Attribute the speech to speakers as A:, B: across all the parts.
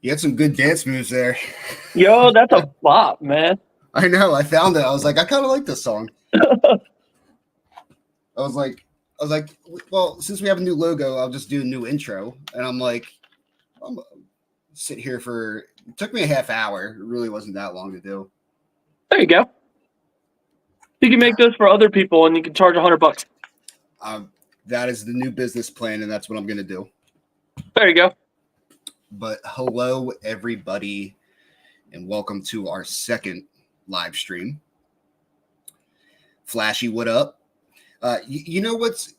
A: You had some good dance moves there.
B: Yo, that's a bop, man.
A: I know. I found it. I was like, I kind of like this song. I was like, well, since we have a new logo, I'll just do a new intro. And I'm like, I'm sit here for. It took me a half hour. It really wasn't that long to do.
B: There you go. You can make those for other people, and you can charge $100.
A: That is the new business plan, and that's what I'm going to do.
B: There you go.
A: But hello, everybody, and welcome to our second live stream. Flashy, what up? You know what's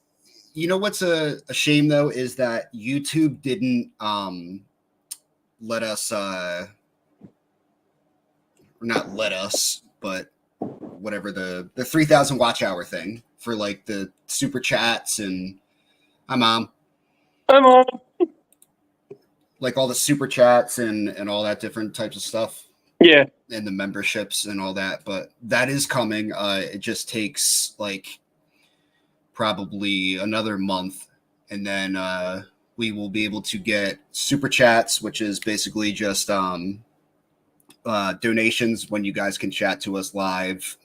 A: a shame though is that YouTube didn't let us not let us, but whatever the 3,000 watch hour thing for like the super chats and hi mom.
B: Hi mom.
A: Like all the super chats and all that different types of stuff.
B: Yeah.
A: And the memberships and all that, but that is coming. It just takes like probably another month, and then we will be able to get super chats, which is basically just donations when you guys can chat to us live.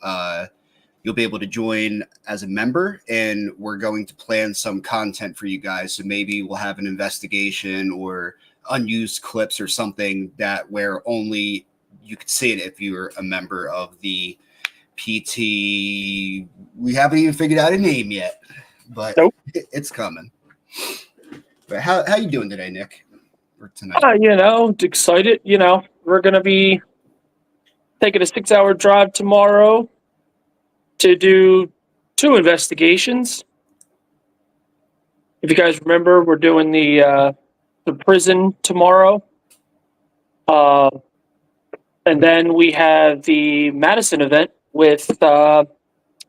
A: You'll be able to join as a member, and we're going to plan some content for you guys. So maybe we'll have an investigation or unused clips or something that where only you could see it if you're a member of the PT. We haven't even figured out a name yet, but nope. It's coming. But how you doing today, Nick? Or tonight?
B: Excited. We're going to be taking a 6-hour drive tomorrow to do 2 investigations. If you guys remember, we're doing the prison tomorrow. And then we have the Madison event with the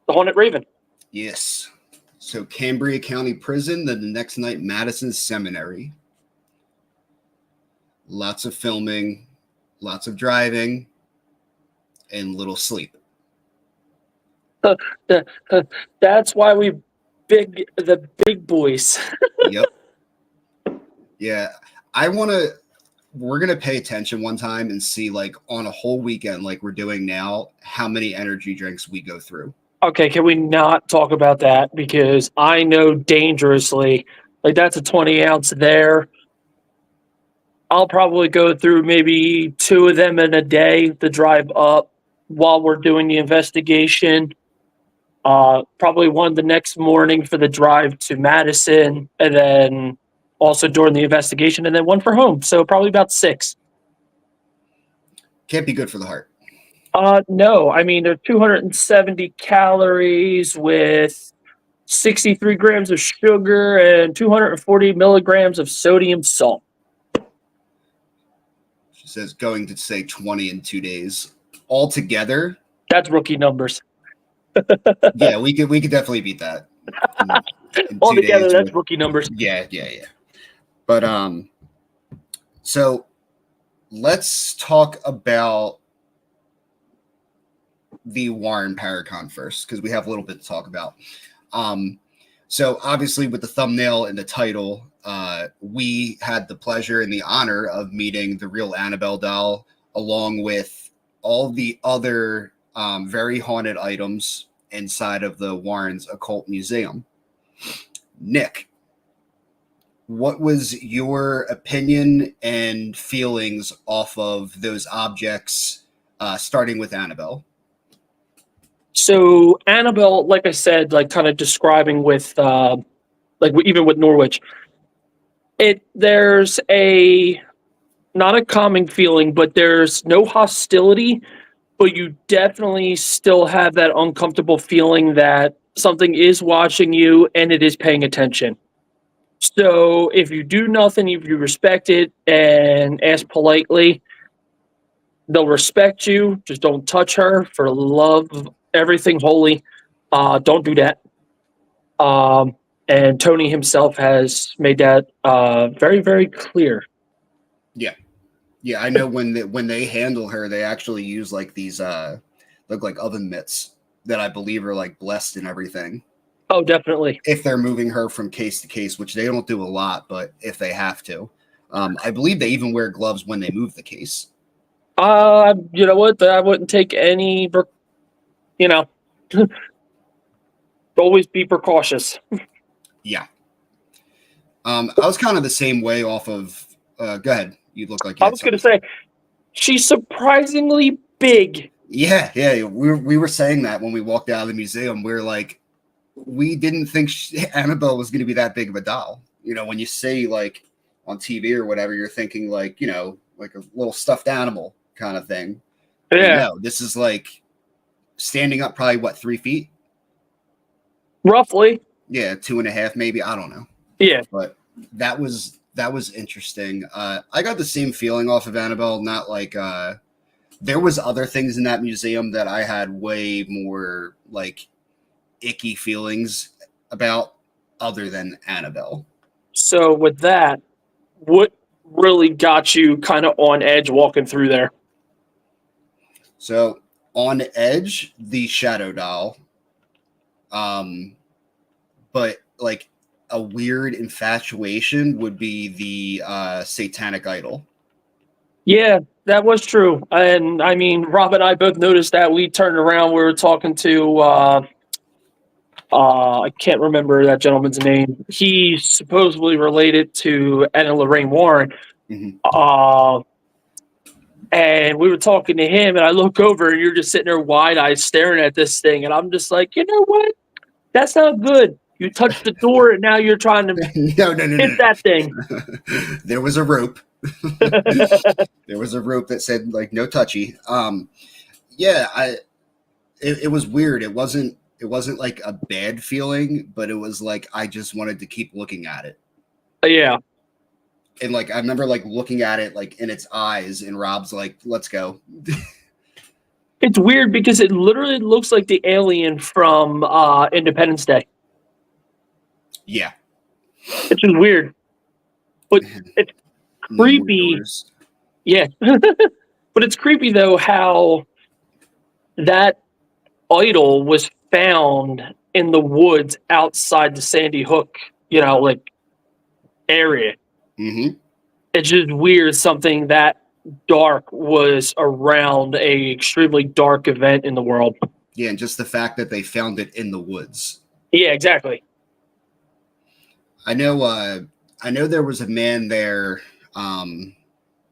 B: Haunted Raven.
A: Yes. So Cambria County Prison, then the next night, Madison Seminary. Lots of filming, lots of driving, and little sleep.
B: That's why we the big boys.
A: Yep. Yeah. We're going to pay attention one time and see, like, on a whole weekend, like we're doing now, how many energy drinks we go through.
B: Okay, can we not talk about that? Because I know dangerously, like that's a 20 ounce there. I'll probably go through maybe 2 of them in a day to drive up while we're doing the investigation. Probably one the next morning for the drive to Madison, and then also during the investigation, and then one for home. So probably about 6.
A: Can't be good for the heart.
B: No, I mean, they're 270 calories with 63 grams of sugar and 240 milligrams of sodium salt.
A: She says going to say 20 in 2 days. Altogether?
B: That's rookie numbers.
A: Yeah, we could definitely beat that. In
B: Altogether, that's rookie numbers.
A: Yeah. But so let's talk about the Warren Paracon first, because we have a little bit to talk about. So obviously with the thumbnail and the title, we had the pleasure and the honor of meeting the Real Annabelle doll, along with all the other very haunted items inside of the Warren's Occult Museum. Nick, what was your opinion and feelings off of those objects, starting with Annabelle?
B: So Annabelle, like I said, like kind of describing with, like even with Norwich, there's not a calming feeling, but there's no hostility, but you definitely still have that uncomfortable feeling that something is watching you and it is paying attention. So if you do nothing, if you respect it and ask politely, they'll respect you. Just don't touch her for love of everything holy. Don't do that. And Tony himself has made that very, very clear.
A: Yeah, I know when they handle her, they actually use like these look like oven mitts that I believe are like blessed and everything.
B: Oh, definitely.
A: If they're moving her from case to case, which they don't do a lot, but if they have to.
B: I
A: believe they even wear gloves when they move the case.
B: You know what? I wouldn't take any, you know, always be precautious.
A: Yeah. I was kind of the same way off of, go ahead. You look like you
B: I
A: had
B: was going to
A: something.
B: say, she's surprisingly big.
A: Yeah. We were saying that when we walked out of the museum. We were like, we didn't think Annabelle was going to be that big of a doll. You know, when you say like on TV or whatever, you're thinking like, you know, like a little stuffed animal kind of thing. But
B: Yeah.
A: no, this is like standing up probably what, 3 feet?
B: Roughly.
A: Yeah, 2.5 maybe. I don't know.
B: Yeah.
A: But that was interesting. I got the same feeling off of Annabelle. Not like there was other things in that museum that I had way more like icky feelings about other than Annabelle.
B: So with that, what really got you kind of on edge walking through there?
A: So on edge, the shadow doll. But like a weird infatuation would be the satanic idol.
B: Yeah, that was true. And I mean, Rob and I both noticed that. We turned around, we were talking to I can't remember that gentleman's name. He's supposedly related to Ed and Lorraine Warren.
A: Mm-hmm.
B: And we were talking to him, and I look over, and you're just sitting there wide-eyed staring at this thing, and I'm just like, you know what? That's not good. You touched the door, and now you're trying to
A: No.
B: hit that thing.
A: There was a rope. There was a rope that said like no touchy. Yeah, it was weird. It wasn't like a bad feeling, but it was like I just wanted to keep looking at it.
B: Yeah.
A: And like I remember like looking at it like in its eyes, and Rob's like, "Let's go."
B: It's weird because it literally looks like the alien from Independence Day.
A: Yeah.
B: It's just weird. But it's
A: No more
B: creepy.
A: doors.
B: Yeah. But it's creepy, though, how that idol was found in the woods outside the Sandy Hook, like area.
A: Mm-hmm.
B: It's just weird something that dark was around a extremely dark event in the world.
A: Yeah, and just the fact that they found it in the woods.
B: Yeah, exactly.
A: I know there was a man there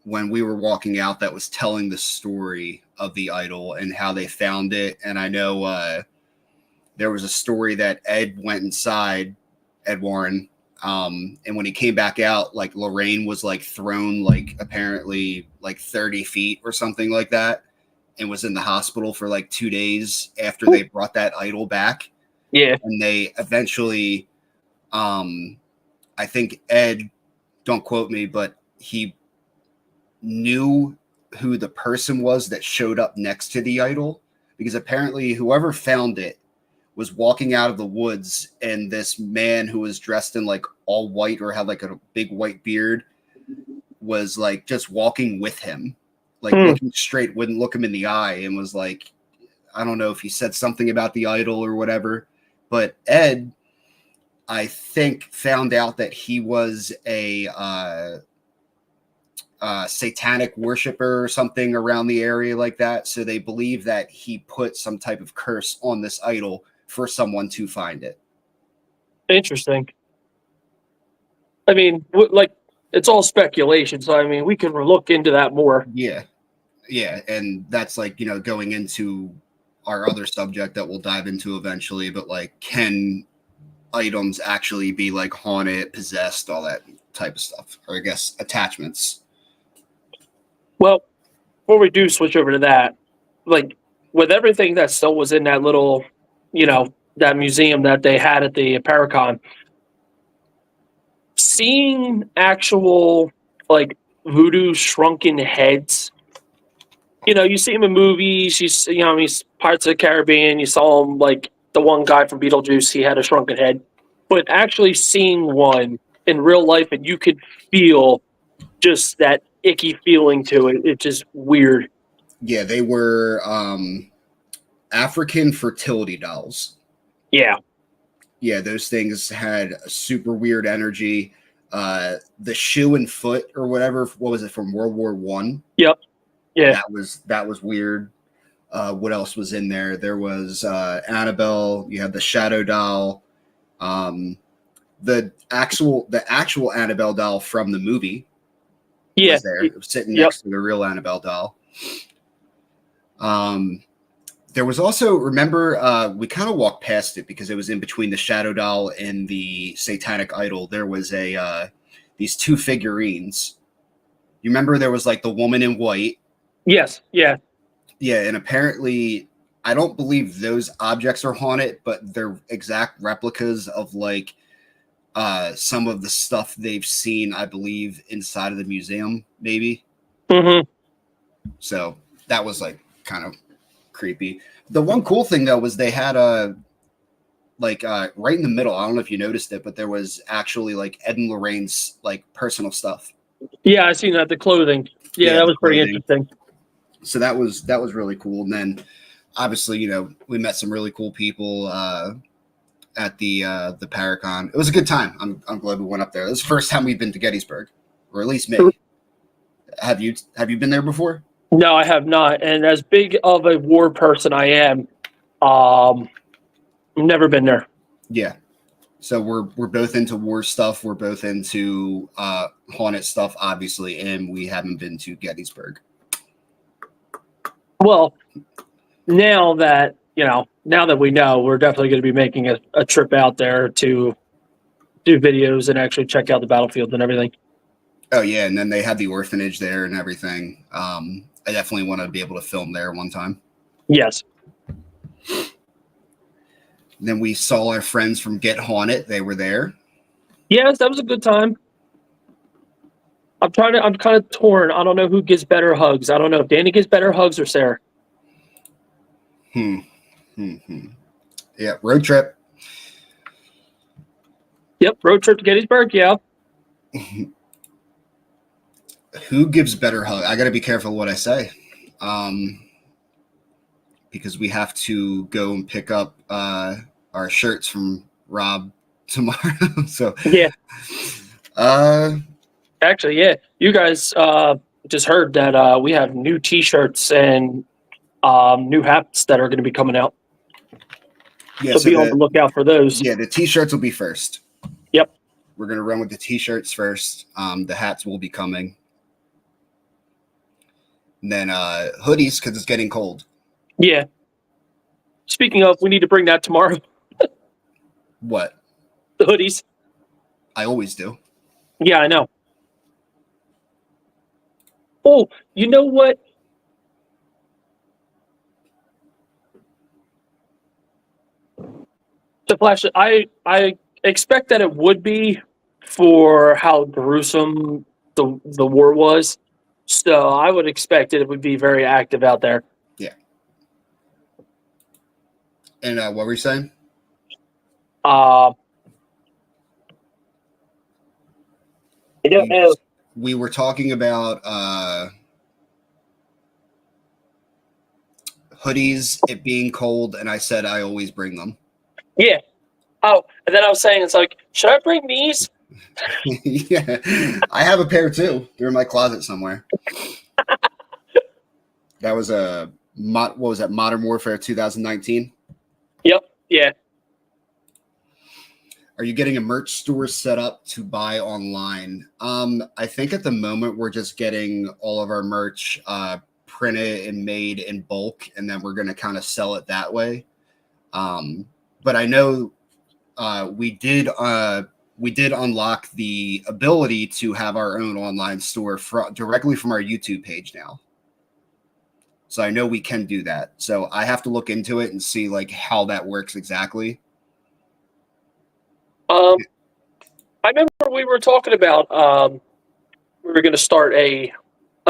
A: when we were walking out that was telling the story of the idol and how they found it. And I know there was a story that Ed went inside, Ed Warren, and when he came back out, like Lorraine was like thrown like apparently like 30 feet or something like that, and was in the hospital for like 2 days after they brought that idol back.
B: Yeah.
A: And they eventually, I think Ed, don't quote me, but he knew who the person was that showed up next to the idol, because apparently whoever found it was walking out of the woods, and this man who was dressed in like all white or had like a big white beard was like just walking with him, like looking straight, wouldn't look him in the eye, and was like, I don't know if he said something about the idol or whatever, but Ed, I think, found out that he was a satanic worshiper or something around the area like that. So they believe that he put some type of curse on this idol for someone to find it.
B: Interesting. I mean, like, it's all speculation. So, I mean, we can look into that more.
A: Yeah. And that's like, going into our other subject that we'll dive into eventually, but like, can items actually be like haunted, possessed, all that type of stuff, or I guess attachments?
B: Well, before we do switch over to that, like, with everything that still was in that little, that museum that they had at the Paracon, seeing actual, like, voodoo shrunken heads, you see them in movies, Pirates of the Caribbean, you saw them, like, the one guy from Beetlejuice, he had a shrunken head. But actually seeing one in real life, and you could feel just that icky feeling to it, it's just weird.
A: Yeah, they were African fertility dolls.
B: Yeah.
A: Yeah, those things had a super weird energy. the shoe and foot or whatever. What was it from World War One?
B: Yep. Yeah.
A: That was weird. What else was in there? There was Annabelle. You had the Shadow doll. The actual Annabelle doll from the movie
B: Yeah.
A: was there. It was sitting
B: Yep.
A: next to the real Annabelle doll. There was also, remember, we kind of walked past it because it was in between the Shadow doll and the Satanic Idol. There was these two figurines. You remember there was like the woman in white.
B: Yes. Yeah.
A: Yeah, and apparently, I don't believe those objects are haunted, but they're exact replicas of like some of the stuff they've seen, I believe, inside of the museum, maybe.
B: Mm-hmm.
A: So that was like kind of creepy. The one cool thing though was they had a right in the middle. I don't know if you noticed it, but there was actually like Ed and Lorraine's like personal stuff.
B: Yeah, I seen that. The clothing. Yeah, that
A: the
B: was pretty
A: clothing.
B: interesting.
A: So that was really cool. And then obviously, you know, we met some really cool people at the Paracon. It was a good time. I'm glad we went up there. This is the first time we've been to Gettysburg, or at least me. Have you been there before?
B: No, I have not. And as big of a war person I am, I've never been there.
A: Yeah. So we're both into war stuff. We're both into haunted stuff, obviously, and we haven't been to Gettysburg.
B: Well, now that we know, we're definitely going to be making a trip out there to do videos and actually check out the battlefield and everything.
A: Oh yeah, and then they had the orphanage there and everything. I definitely want to be able to film there one time.
B: Yes.
A: Then we saw our friends from Get Haunted. They were there.
B: Yes, that was a good time. I'm kind of torn. I don't know who gives better hugs. I don't know if Danny gives better hugs or Sarah.
A: Yeah, road trip.
B: Yep, road trip to Gettysburg. Yeah.
A: Who gives better hug? I got to be careful what I say, because we have to go and pick up our shirts from Rob tomorrow. So
B: yeah.
A: Actually,
B: yeah, you guys just heard that we have new T-shirts and new hats that are going to be coming out.
A: Yeah,
B: so be on the lookout for those.
A: Yeah, the T-shirts will be first.
B: Yep.
A: We're going to run with the T-shirts first. The hats will be coming. And then hoodies, because it's getting cold.
B: Yeah. Speaking of, we need to bring that tomorrow.
A: What?
B: The hoodies.
A: I always do.
B: Yeah, I know. Oh, you know what? The Flash, I expect that it would be for how gruesome the war was. So I would expect it would be very active out there.
A: Yeah. And what were you saying?
B: I don't know.
A: We were talking about hoodies, it being cold, and I said I always bring them.
B: Yeah. Oh, and then I was saying, it's like, should I bring these?
A: Yeah, I have a pair too. They're in my closet somewhere. That was what was that? Modern Warfare 2019.
B: Yep. Yeah.
A: Are you getting a merch store set up to buy online? I think at the moment we're just getting all of our merch printed and made in bulk, and then we're going to kind of sell it that way. But I know we did unlock the ability to have our own online store directly from our YouTube page now. So I know we can do that. So I have to look into it and see like how that works exactly.
B: I remember we were talking about we were going to start a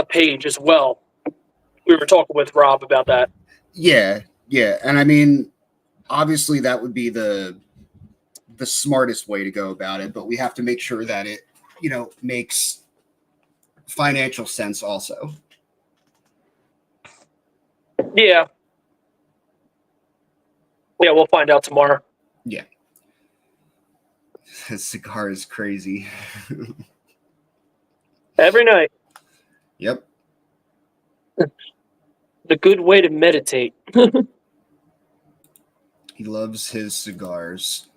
B: page as well. We were talking with Rob about that.
A: Yeah, and I mean, obviously that would be the smartest way to go about it, but we have to make sure that it, makes financial sense also.
B: Yeah. Yeah, we'll find out tomorrow.
A: Yeah. His cigar is crazy.
B: Every night.
A: Yep.
B: A good way to meditate.
A: He loves his cigars.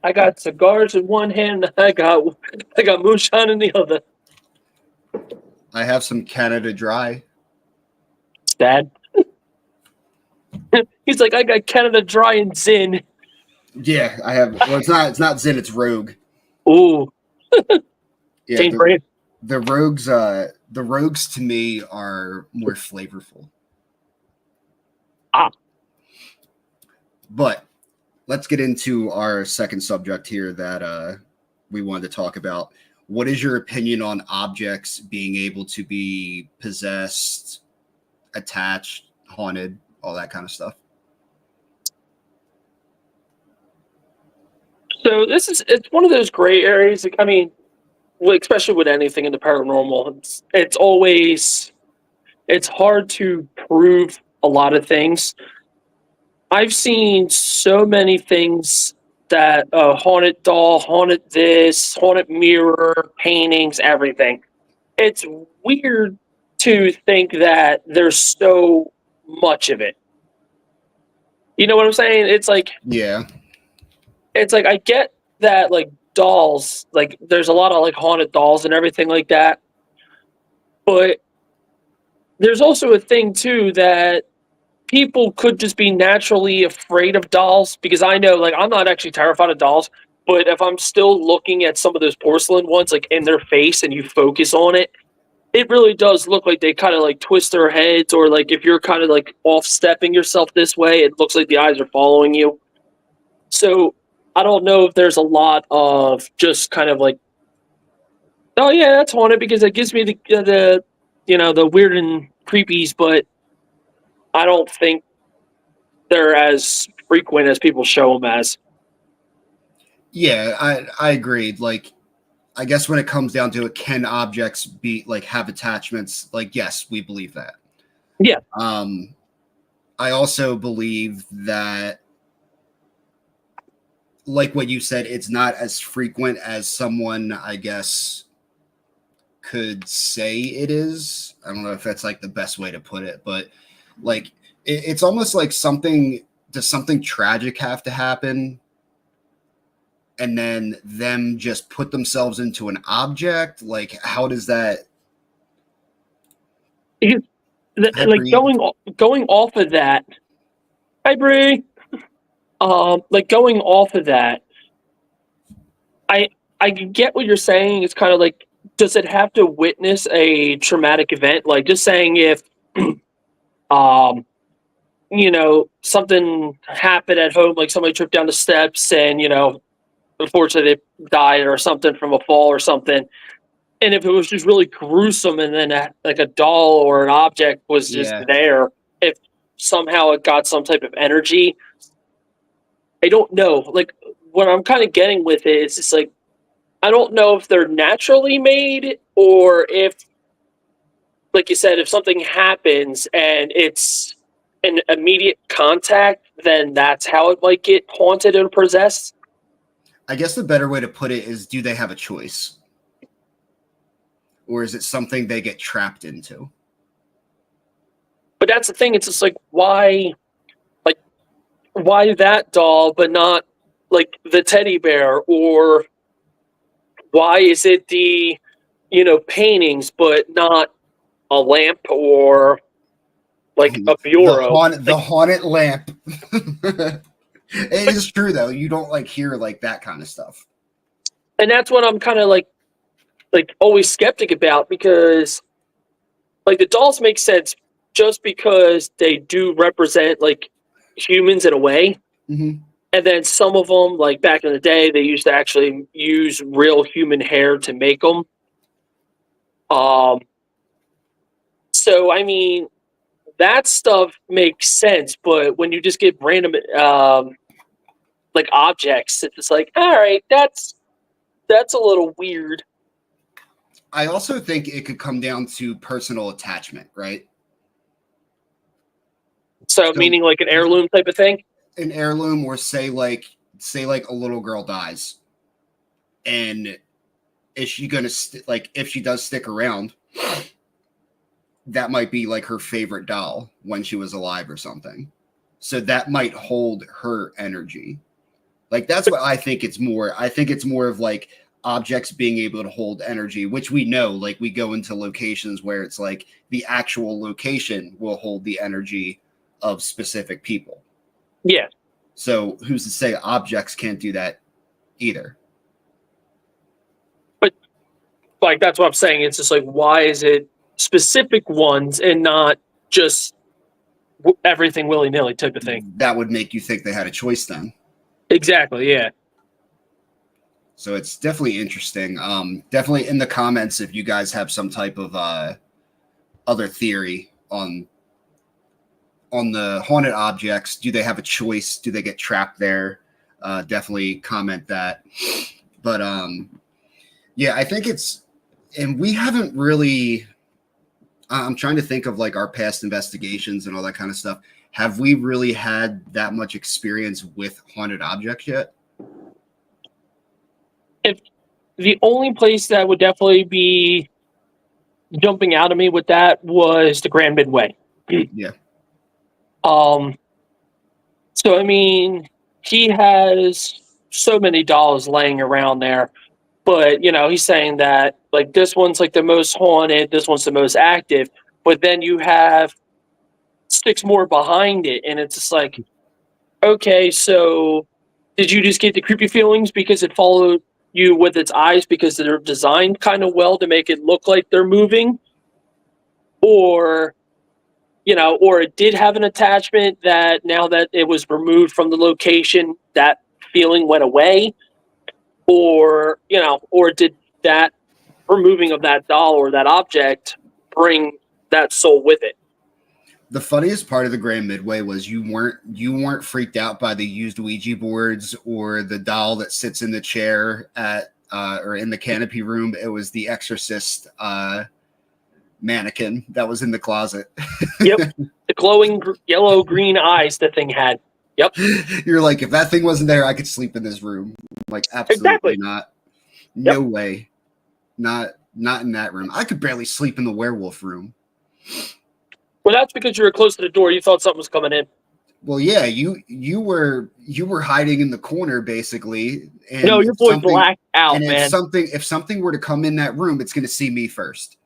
B: I got cigars in one hand, and I got moonshine in the other.
A: I have some Canada Dry.
B: It's bad. He's like, I got Canada Dry and Zin.
A: Yeah, I have. Well, it's not Zin, it's Rogue.
B: Ooh.
A: Yeah,
B: Chain brand.
A: the Rogues to me are more flavorful.
B: Ah.
A: But let's get into our second subject here that we wanted to talk about. What is your opinion on objects being able to be possessed, attached, haunted, all that kind of stuff?
B: So it's one of those gray areas. I mean, especially with anything in the paranormal, it's hard to prove a lot of things. I've seen so many things that haunted doll, haunted this, haunted mirror, paintings, everything. It's weird to think that there's so much of it. You know what I'm saying?
A: Yeah.
B: It's like I get that like dolls, like there's a lot of like haunted dolls and everything like that. But there's also a thing too that people could just be naturally afraid of dolls because I know like I'm not actually terrified of dolls, but if I'm still looking at some of those porcelain ones like in their face and you focus on it, it really does look like they kind of like twist their heads, or like if you're kind of like off stepping yourself this way, it looks like the eyes are following you. So I don't know if there's a lot of just kind of like, oh yeah, that's haunted because it gives me the the weird and creepies, but I don't think they're as frequent as people show them as.
A: Yeah, I agreed. Like, I guess when it comes down to it, can objects be like have attachments? Like, yes, we believe that.
B: Yeah.
A: I also believe that, like what you said, it's not as frequent as someone, I guess, could say it is. I don't know if that's like the best way to put it, but like it's almost like something. Does something tragic have to happen and then them just put themselves into an object? Like, how does that?
B: Because
A: Hi,
B: like
A: Bree.
B: going off of that, hi Bree. Like going off of that, I I get what you're saying. It's kind of like, does it have to witness a traumatic event? Like just saying if, um, something happened at home, like somebody tripped down the steps and unfortunately they died or something from a fall or something. And if it was just really gruesome, and then like a doll or an object was just
A: Yeah,
B: there, if somehow it got some type of energy, I don't know. Like what I'm kind of getting with it is just like I don't know if they're naturally made or if, like you said, if something happens and it's an immediate contact, then that's how it might get haunted or possessed.
A: I guess the better way to put it is, do they have a choice, or is it something they get trapped into?
B: But that's the thing. It's just like why that doll, but not like the teddy bear, or why is it the paintings, but not a lamp or like a bureau?
A: The
B: Like,
A: haunted lamp. It is true though. You don't like hear like that kind of stuff.
B: and that's what I'm kind of like always skeptic about, because like the dolls make sense just because they do represent like humans in a way.
A: Mm-hmm.
B: And then some of them, like back in the day, they used to actually use real human hair to make them. Um, so I mean, that stuff makes sense, but when you just get random like objects, it's like, all right, that's a little weird.
A: I also think it could come down to personal attachment, right?
B: So
A: So
B: meaning like an heirloom type of thing.
A: an heirloom, or say like a little girl dies, and is she gonna if she does stick around, that might be like her favorite doll when she was alive or something. So that might hold her energy. Like that's what I think it's more. I think it's more of like objects being able to hold energy, which we know, like we go into locations where it's like the actual location will hold the energy of specific people.
B: Yeah.
A: So who's to say objects can't do that either?
B: But like that's what I'm saying. It's just like, why is it specific ones and not just everything willy nilly type of thing?
A: That would make you think they had a choice then.
B: Exactly. Yeah.
A: So it's definitely interesting. Definitely in the comments if you guys have some type of other theory on the haunted objects. Do they have a choice? Do they get trapped there? Definitely comment that. But yeah, I think it's, and we haven't really, I'm trying to think of like our past investigations and all that kind of stuff. Have we really had that much experience with haunted objects yet?
B: If the only place that would definitely be jumping out of me with that was the Grand Midway.
A: Yeah.
B: So I mean, he has so many dolls laying around there, but you know, he's saying that like this one's like the most haunted, this one's the most active, but then you have 6 more behind it, and it's just like, okay, so did you just get the creepy feelings because it followed you with its eyes because they're designed kind of well to make it look like they're moving? Or, you know, or it did have an attachment that now that it was removed from the location, that feeling went away? Or, you know, or did that removing of that doll or that object bring that soul with it?
A: The funniest part of the Grand Midway was you weren't freaked out by the used Ouija boards or the doll that sits in the chair at or in the canopy room. It was the Exorcist mannequin that was in the closet.
B: Yep, the glowing yellow green eyes the thing had. Yep.
A: You're like, if that thing wasn't there, I could sleep in this room. I'm like, absolutely
B: Exactly.
A: not. No
B: Yep.
A: way. Not in that room. I could barely sleep in the werewolf room.
B: Well, that's because you were close to the door. You thought something was coming in.
A: Well, yeah, you were hiding in the corner basically. And
B: No, your boy blacked out,
A: and
B: man.
A: if something were to come in that room, it's going to see me first.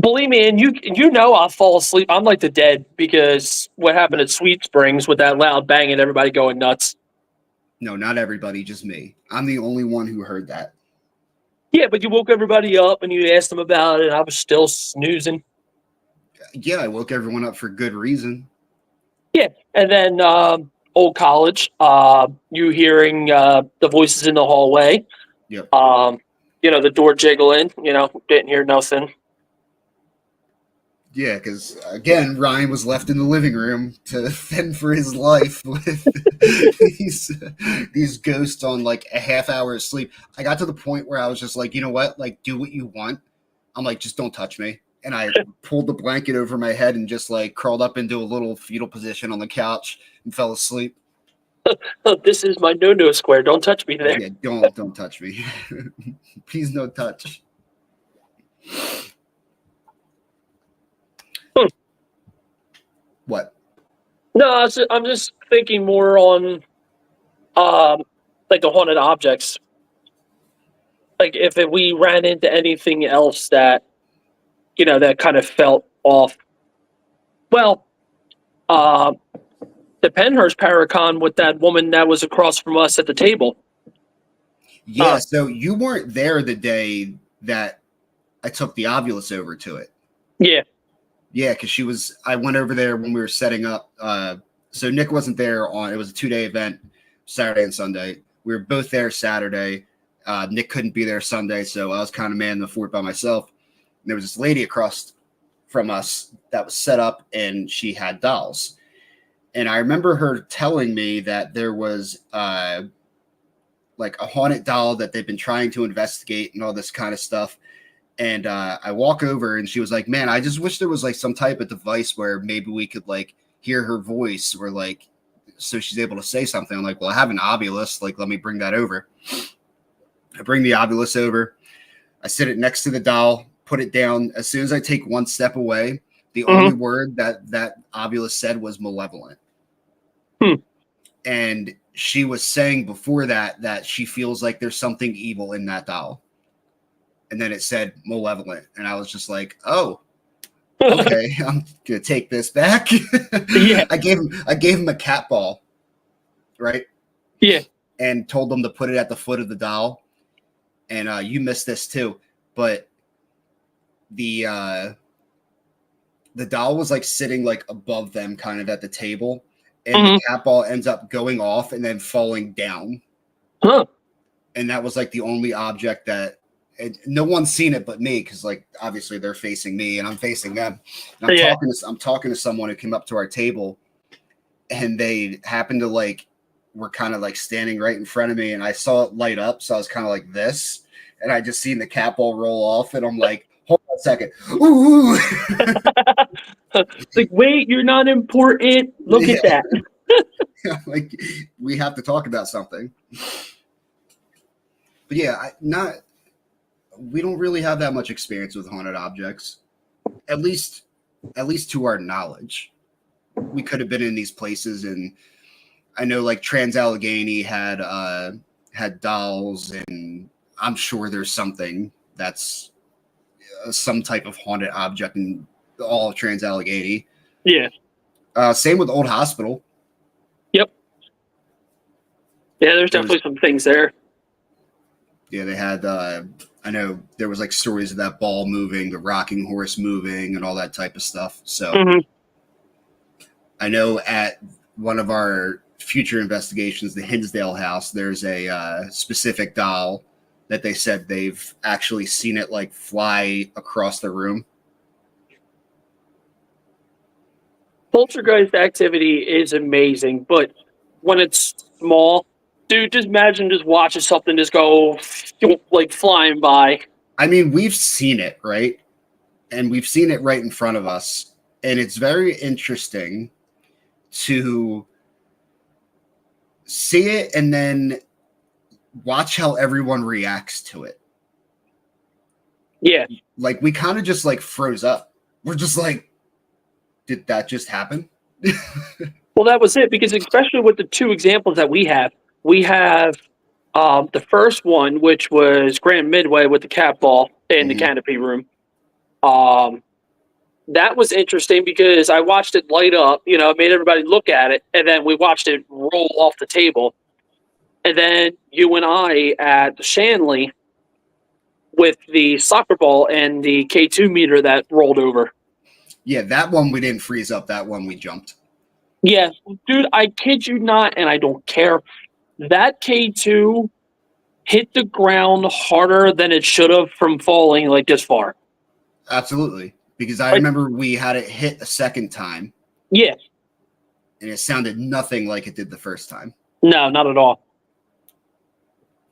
B: Believe me, and you know I'll fall asleep. I'm like the dead because what happened at Sweet Springs with that loud bang and everybody going nuts.
A: No, not everybody, just me. I'm the only one who heard that.
B: Yeah, but you woke everybody up and you asked them about it, and I was still snoozing.
A: Yeah, I woke everyone up for good reason.
B: Yeah, and then old college, you hearing the voices in the hallway.
A: Yep.
B: You know, the door jiggling. You know, didn't hear nothing.
A: Yeah, because again, Ryan was left in the living room to fend for his life with these ghosts on like a half hour of sleep. I got to the point where I was just like, you know what? Like, do what you want. I'm like, just don't touch me. And I pulled the blanket over my head and just like crawled up into a little fetal position on the couch and fell asleep.
B: Oh, this is my no square. Don't touch me there.
A: Yeah, don't touch me. Please, no touch. What?
B: No, I'm just thinking more on like the haunted objects. Like if we ran into anything else that, you know, that kind of felt off. Well, the Penhurst Paracon with that woman that was across from us at the table.
A: Yeah, so you weren't there the day that I took the Ovulus over to it.
B: Yeah.
A: Yeah, because I went over there when we were setting up. So Nick wasn't there it was a 2-day event, Saturday and Sunday. We were both there Saturday. Nick couldn't be there Sunday, so I was kind of manning the fort by myself. And there was this lady across from us that was set up, and she had dolls. And I remember her telling me that there was like a haunted doll that they've been trying to investigate and all this kind of stuff. And I walk over and she was like, man, I just wish there was like some type of device where maybe we could like hear her voice or like so she's able to say something. I'm like, well, I have an obulus. Like, let me bring that over. I bring the obulus over. I sit it next to the doll, put it down. As soon as I take one step away, the only word that obulus said was malevolent. And she was saying before that she feels like there's something evil in that doll. And then it said malevolent. And I was just like, oh, okay, I'm gonna take this back.
B: Yeah.
A: I gave him a cat ball, right?
B: Yeah.
A: And told them to put it at the foot of the doll. And you missed this too, but the doll was like sitting like above them, kind of at the table, and the cat ball ends up going off and then falling down. And that was like the only object that no one's seen it but me, because like obviously they're facing me and I'm facing them. And I'm talking to someone who came up to our table, and they happened to like were kind of like standing right in front of me, and I saw it light up, so I was kind of like this, and I just seen the cat ball roll off, and I'm like, hold on a second. Ooh.
B: Like, wait, you're not important. Look at that.
A: Like, we have to talk about something. But yeah, we don't really have that much experience with haunted objects, at least to our knowledge. We could have been in these places, and I know like Trans-Allegheny had dolls, and I'm sure there's something that's some type of haunted object in all of Trans-Allegheny.
B: Yeah.
A: Same with Old Hospital.
B: Yep. Yeah, there's definitely some things there.
A: Yeah, they had I know there was like stories of that ball moving, the rocking horse moving, and all that type of stuff. So I know at one of our future investigations, the Hinsdale house, there's a specific doll that they said they've actually seen it like fly across the room.
B: Poltergeist activity is amazing, but when it's small, dude, just imagine just watching something just go like flying by.
A: I mean, we've seen it, right? And we've seen it right in front of us. And it's very interesting to see it and then watch how everyone reacts to it.
B: Yeah.
A: Like, we kind of just like froze up. We're just like, did that just happen?
B: Well, that was it, because especially with the two examples that we have the first one, which was Grand Midway with the cat ball in the canopy room. That was interesting because I watched it light up, made everybody look at it, and then we watched it roll off the table. And then you and I at Shanley with the soccer ball and the K2 meter that rolled over.
A: Yeah, that one we didn't freeze up. That one we jumped.
B: Yeah, dude, I kid you not, and I don't care. That K2 hit the ground harder than it should have from falling like this far.
A: Absolutely. Because I remember we had it hit a second time.
B: Yeah.
A: And it sounded nothing like it did the first time.
B: No, not at all.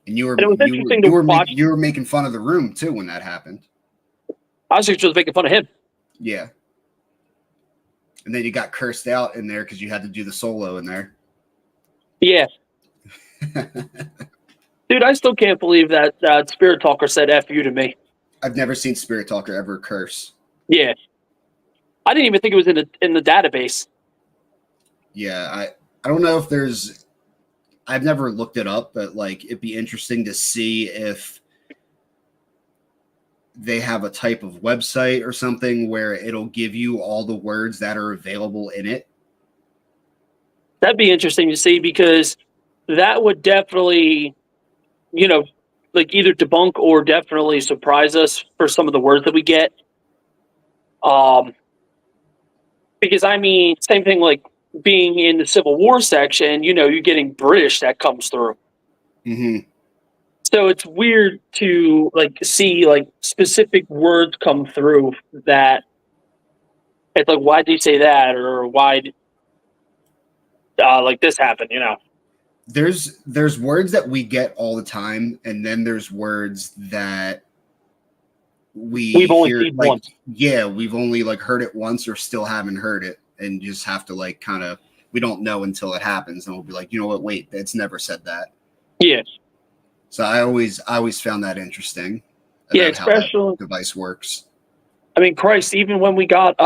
A: And you were making fun of the room too when that happened.
B: I was just making fun of him.
A: Yeah. And then you got cursed out in there because you had to do the solo in there.
B: Yeah. Dude, I still can't believe that Spirit Talker said F you to me.
A: I've never seen Spirit Talker ever curse.
B: Yeah. I didn't even think it was in the database.
A: Yeah, I don't know if there's... I've never looked it up, but like it'd be interesting to see if they have a type of website or something where it'll give you all the words that are available in it.
B: That'd be interesting to see, because that would definitely, like either debunk or definitely surprise us for some of the words that we get. Because I mean, same thing like being in the Civil War section, you're getting British that comes through. So it's weird to like see like specific words come through that it's like, why did you say that, or why like this happened?
A: There's words that we get all the time, and then there's words that we've only seen once. Yeah, we've only like heard it once or still haven't heard it, and you just have to like kind of we don't know until it happens, and we'll be like, you know what? Wait, it's never said that.
B: Yeah.
A: So I always found that interesting
B: Yeah,
A: about how that
B: especially,
A: device works.
B: I mean, Christ, even when we got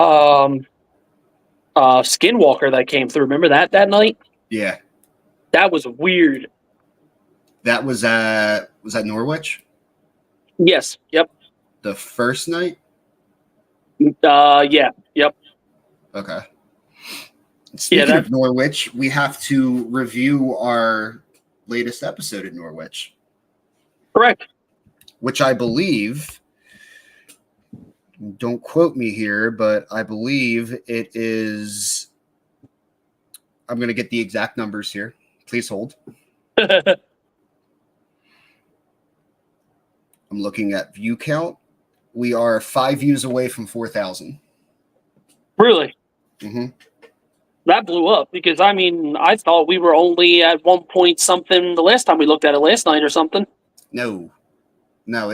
B: Skinwalker that came through, remember that night?
A: Yeah,
B: That was weird.
A: that was at Norwich
B: Yes. Yep.
A: the first night.
B: Yeah. Yep.
A: Okay.
B: Yeah,
A: Speaking of Norwich, we have to review our latest episode in Norwich,
B: correct.
A: which I believe, don't quote me here, but I believe it is, I'm going to get the exact numbers here. Please hold. I'm looking at view count. We are 5 views away from 4,000.
B: Really?
A: Mm-hmm.
B: That blew up because, I mean, I thought we were only at 1 point something the last time we looked at it last night or something.
A: No, it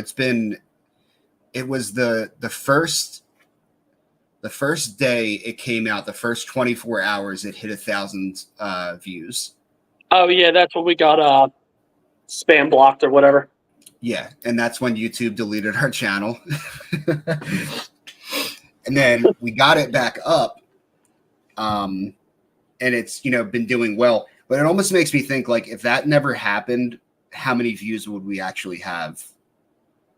A: was the first day it came out, the first 24 hours, it hit 1,000 views.
B: Oh, yeah, that's when we got spam blocked or whatever.
A: Yeah, and that's when YouTube deleted our channel. And then we got it back up, and it's been doing well. But it almost makes me think, like, if that never happened, how many views would we actually have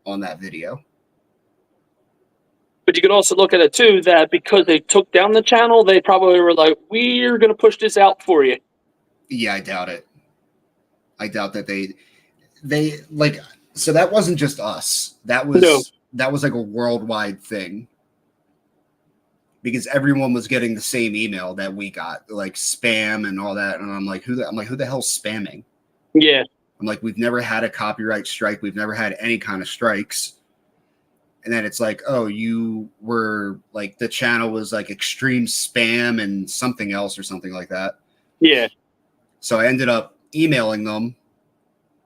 A: on that video?
B: But you could also look at it too that because they took down the channel, they probably were like, "We're going to push this out for you."
A: Yeah, I doubt it. I doubt that they like. So that wasn't just us. That was like a worldwide thing, because everyone was getting the same email that we got, like spam and all that. And I'm like, who the hell's spamming?
B: Yeah.
A: I'm like, we've never had a copyright strike. We've never had any kind of strikes. And then it's like, oh, you were like, the channel was like extreme spam and something else or something like that.
B: Yeah.
A: So I ended up emailing them.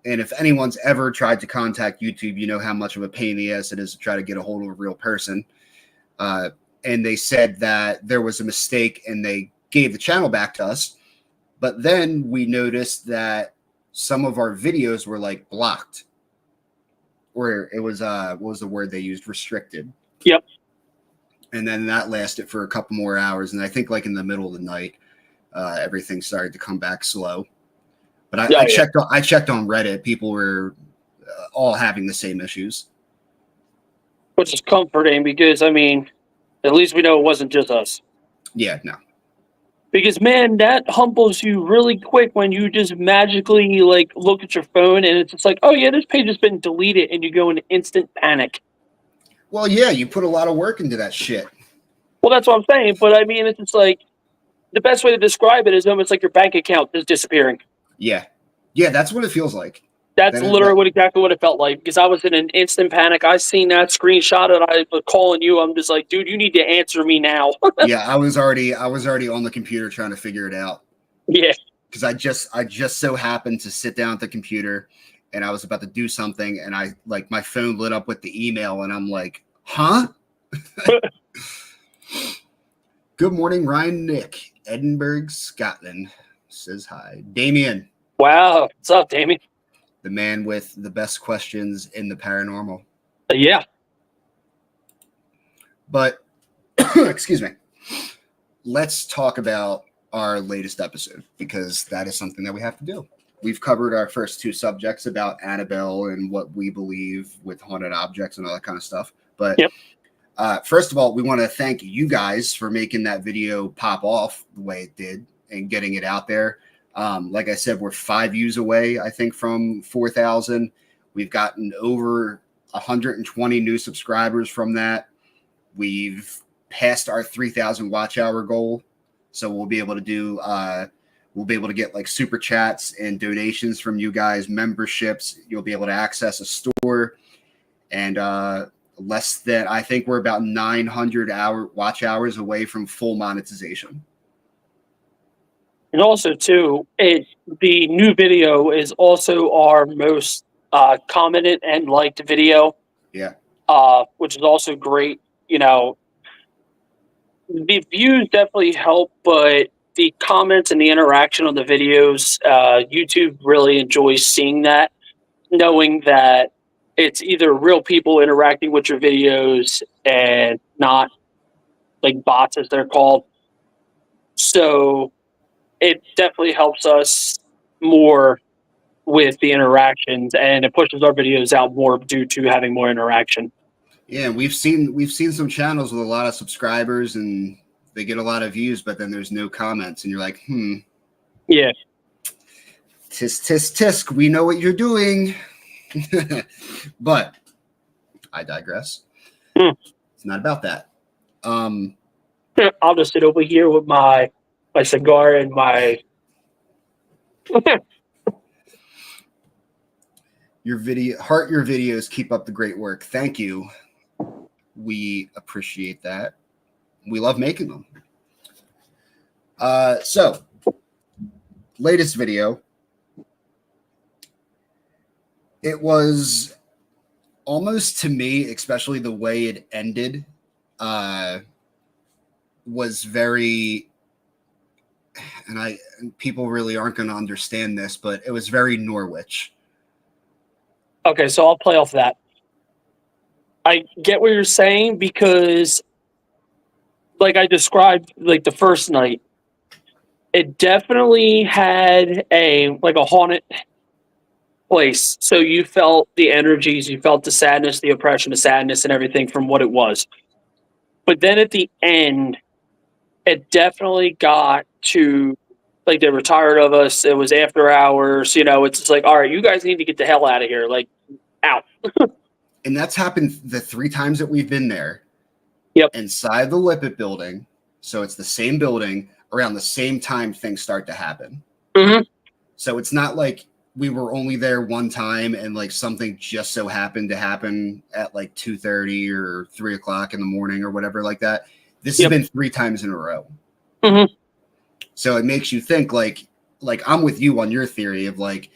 A: And if anyone's ever tried to contact YouTube, you know how much of a pain in the ass it is to try to get a hold of a real person. And they said that there was a mistake and they gave the channel back to us. But then we noticed that some of our videos were like blocked, or it was, what was the word they used? Restricted.
B: Yep.
A: And then that lasted for a couple more hours. And I think like in the middle of the night, everything started to come back slow. But I checked on Reddit. People were all having the same issues.
B: Which is comforting because, I mean, at least we know it wasn't just us.
A: Yeah, no.
B: Because, man, that humbles you really quick when you just magically, like, look at your phone and it's just like, oh, yeah, this page has been deleted, and you go into instant panic.
A: Well, yeah, you put a lot of work into that shit.
B: Well, that's what I'm saying. But, I mean, it's just like, the best way to describe it is almost like your bank account is disappearing.
A: Yeah. Yeah, that's what it feels like.
B: That's literally exactly what it felt like, because I was in an instant panic. I seen that screenshot and I was calling you. I'm just like, dude, you need to answer me now.
A: Yeah, I was already on the computer trying to figure it out.
B: Yeah.
A: Because I just so happened to sit down at the computer and I was about to do something, and I like my phone lit up with the email and I'm like, huh? Good morning, Ryan Nick, Edinburgh, Scotland, says hi. Damien.
B: Wow. What's up, Damien?
A: The man with the best questions in the paranormal.
B: Yeah.
A: But, excuse me, let's talk about our latest episode, because that is something that we have to do. We've covered our first two subjects about Annabelle and what we believe with haunted objects and all that kind of stuff. But first of all, we want to thank you guys for making that video pop off the way it did and getting it out there. Like I said, we're 5 views away, I think, from 4,000. We've gotten over 120 new subscribers from that. We've passed our 3,000 watch hour goal. So we'll be able to get like super chats and donations from you guys, memberships. You'll be able to access a store, and less than, I think we're about 900 watch hours away from full monetization.
B: And also, too, the new video is also our most commented and liked video.
A: Yeah.
B: Which is also great. You know, the views definitely help, but the comments and the interaction on the videos, YouTube really enjoys seeing that, knowing that it's either real people interacting with your videos and not like bots as they're called. So it definitely helps us more with the interactions, and it pushes our videos out more due to having more interaction.
A: Yeah, we've seen some channels with a lot of subscribers and they get a lot of views, but then there's no comments, and you're like,
B: Yeah.
A: Tisk, tisk, tisk, we know what you're doing. But I digress. It's not about that.
B: I'll just sit over here with my cigar and my
A: your videos, keep up the great work. Thank you. We appreciate that. We love making them. So latest video. It was almost, to me, especially the way it ended, was very, and people really aren't going to understand this, but it was very Norwich.
B: Okay, so I'll play off that. I get what you're saying because, like I described, like the first night, it definitely had a haunted place. So you felt the energies, you felt the sadness, the oppression, the sadness, and everything from what it was. But then at the end, it definitely got to like they were tired of us. It was after hours. It's just like, all right, you guys need to get the hell out of here. Like, out.
A: And that's happened the 3 times that we've been there.
B: Yep.
A: Inside the Lippitt building. So it's the same building. Around the same time things start to happen.
B: Mm-hmm.
A: So it's not like we were only there one time and like something just so happened to happen at like 2:30 or 3 o'clock in the morning or whatever like that. This has been 3 times in a row.
B: Mm-hmm.
A: So it makes you think like I'm with you on your theory of like,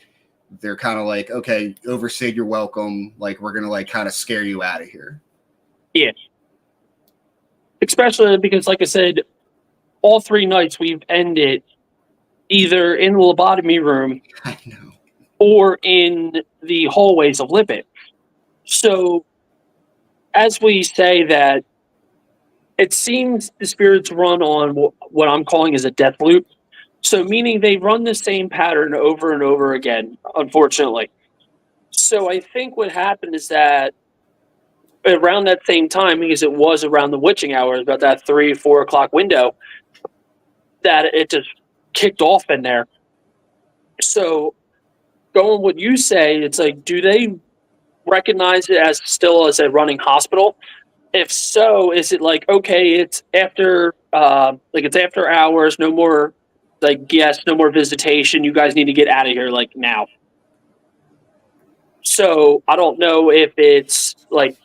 A: they're kind of like, okay, overstayed your welcome. Like, we're going to like kind of scare you out of here.
B: Yeah. Especially because, like I said, all 3 nights we've ended either in the lobotomy room
A: I know.
B: or in the hallways of Lippitt. So, as we say that, it seems the spirits run on what I'm calling is a death loop. So, meaning they run the same pattern over and over again, unfortunately. So, I think what happened is that around that same time, because it was around the witching hours, about that 3-4 o'clock window, that it just kicked off in there. So, going what you say, it's like, do they recognize it as still as a running hospital? If so, is it like, okay, it's after it's after hours, no more like guests, no more visitation, you guys need to get out of here like now. So I don't know if it's like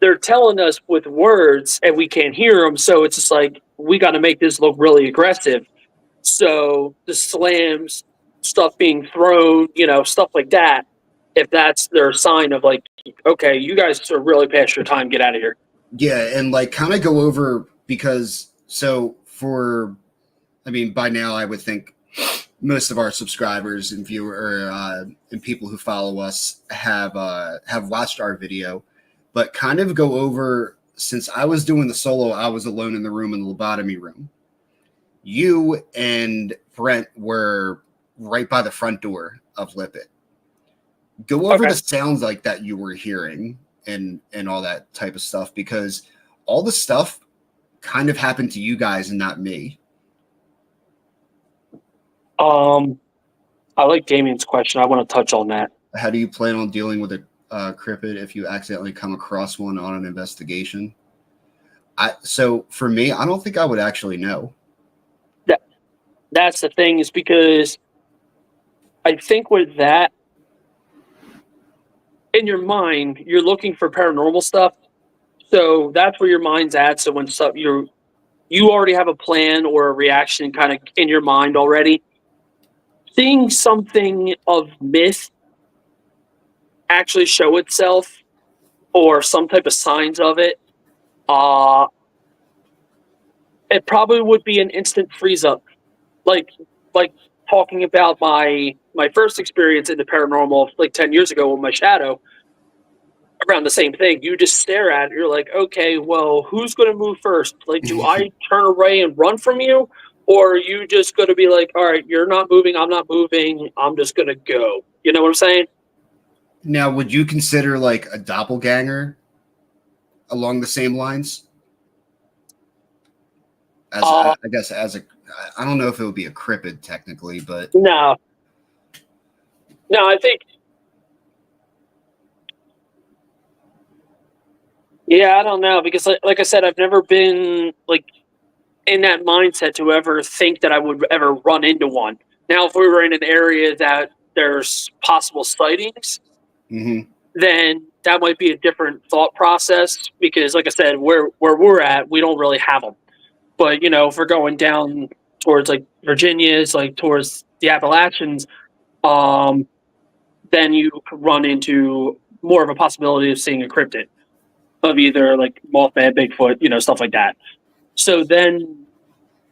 B: they're telling us with words and we can't hear them, so it's just like we got to make this look really aggressive. So the slams, stuff being thrown, stuff like that, if that's their sign of like, okay, you guys are really past your time, get out of here.
A: Yeah, and like kind of go over because by now I would think most of our subscribers and and people who follow us have watched our video, but kind of go over, since I was doing the solo, I was alone in the room, in the lobotomy room. You and Brent were right by the front door of Lippitt. Go over the sounds like that you were hearing and all that type of stuff, because all the stuff kind of happened to you guys and not me.
B: I like Damien's question. I want to touch on that.
A: How do you plan on dealing with a cryptid if you accidentally come across one on an investigation? So for me, I don't think I would actually know.
B: That's the thing, is because I think with that, in your mind, you're looking for paranormal stuff. So that's where your mind's at. So when you already have a plan or a reaction kind of in your mind already. Seeing something of myth actually show itself, or some type of signs of it, it probably would be an instant freeze up. like talking about my first experience in the paranormal like 10 years ago with my shadow, around the same thing. You just stare at it. You're like, okay, well, who's going to move first? Like, do I turn away and run from you? Or are you just going to be like, all right, you're not moving, I'm not moving, I'm just going to go. You know what I'm saying?
A: Now, would you consider like a doppelganger along the same lines? As I guess as a, I don't know if it would be a cryptid technically, but
B: No, I think, yeah, I don't know, because like I said, I've never been like in that mindset to ever think that I would ever run into one. Now, if we were in an area that there's possible sightings, then that might be a different thought process, because like I said, where we're at, we don't really have them. But you know, if we're going down towards like Virginia's, like towards the Appalachians, then you could run into more of a possibility of seeing a cryptid of either like Mothman, Bigfoot, you know, stuff like that. So then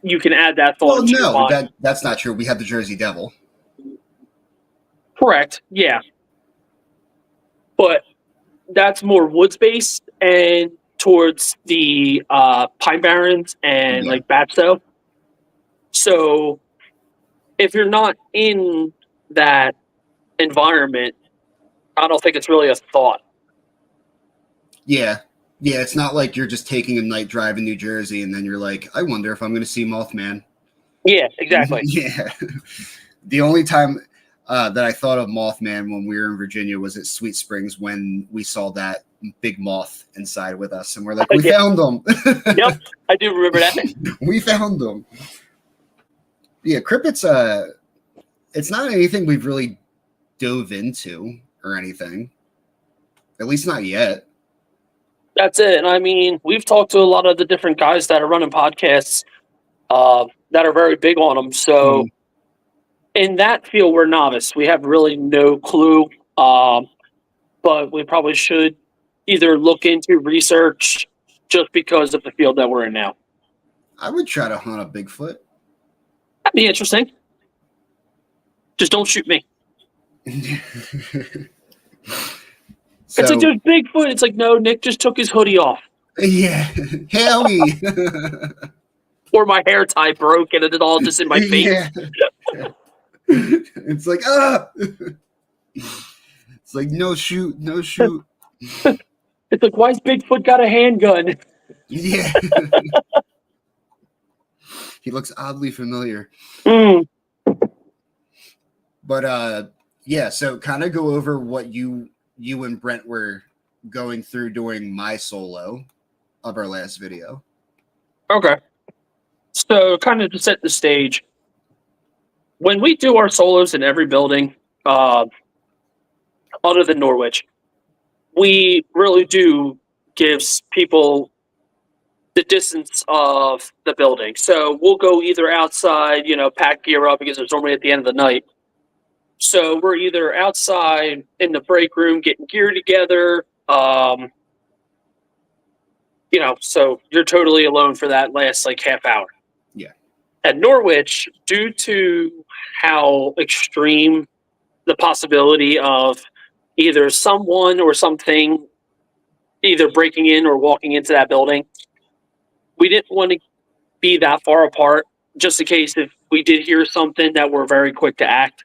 B: you can add that thought
A: well,
B: into your
A: no,
B: mind.
A: that's not true. We have the Jersey Devil.
B: Correct. Yeah. But that's more woods based and towards the Pine Barrens and
A: Yeah.
B: like Batso. So if you're not in that environment, I don't think it's really a thought.
A: Yeah. Yeah, it's not like you're just taking a night drive in New Jersey and then you're like, I wonder if I'm going to see Mothman.
B: Yeah, exactly.
A: Yeah. The only time that I thought of Mothman when we were in Virginia was at Sweet Springs when we saw that big moth inside with us. And we're like, we found them.
B: Yep, I do remember that.
A: We found them. Yeah, cryptids, it's not anything we've really dove into or anything. At least not yet.
B: That's it. And I mean, we've talked to a lot of the different guys that are running podcasts that are very big on them. So in that field, we're novice. We have really no clue. But we probably should either look into research just because of the field that we're in now.
A: I would try to hunt a Bigfoot.
B: That'd be interesting. Just don't shoot me.
A: So,
B: it's like there's Bigfoot. It's like, no, Nick just took his hoodie off.
A: Yeah. Howie.
B: Or my hair tie broke and it's all just in my face.
A: Yeah. It's like, ah. It's like, no shoot.
B: It's like, why's Bigfoot got a handgun?
A: Yeah. He looks oddly familiar. But yeah, so kind of go over what you and Brent were going through doing my solo of our last video.
B: Okay. So kind of to set the stage, when we do our solos in every building, other than Norwich, we really do give people the distance of the building. So we'll go either outside, you know, pack gear up because it's normally at the end of the night. So we're either outside in the break room getting gear together, you know, so you're totally alone for that last like half hour.
A: Yeah.
B: At Norwich, due to how extreme the possibility of either someone or something either breaking in or walking into that building, we didn't want to be that far apart just in case if we did hear something that we're very quick to act.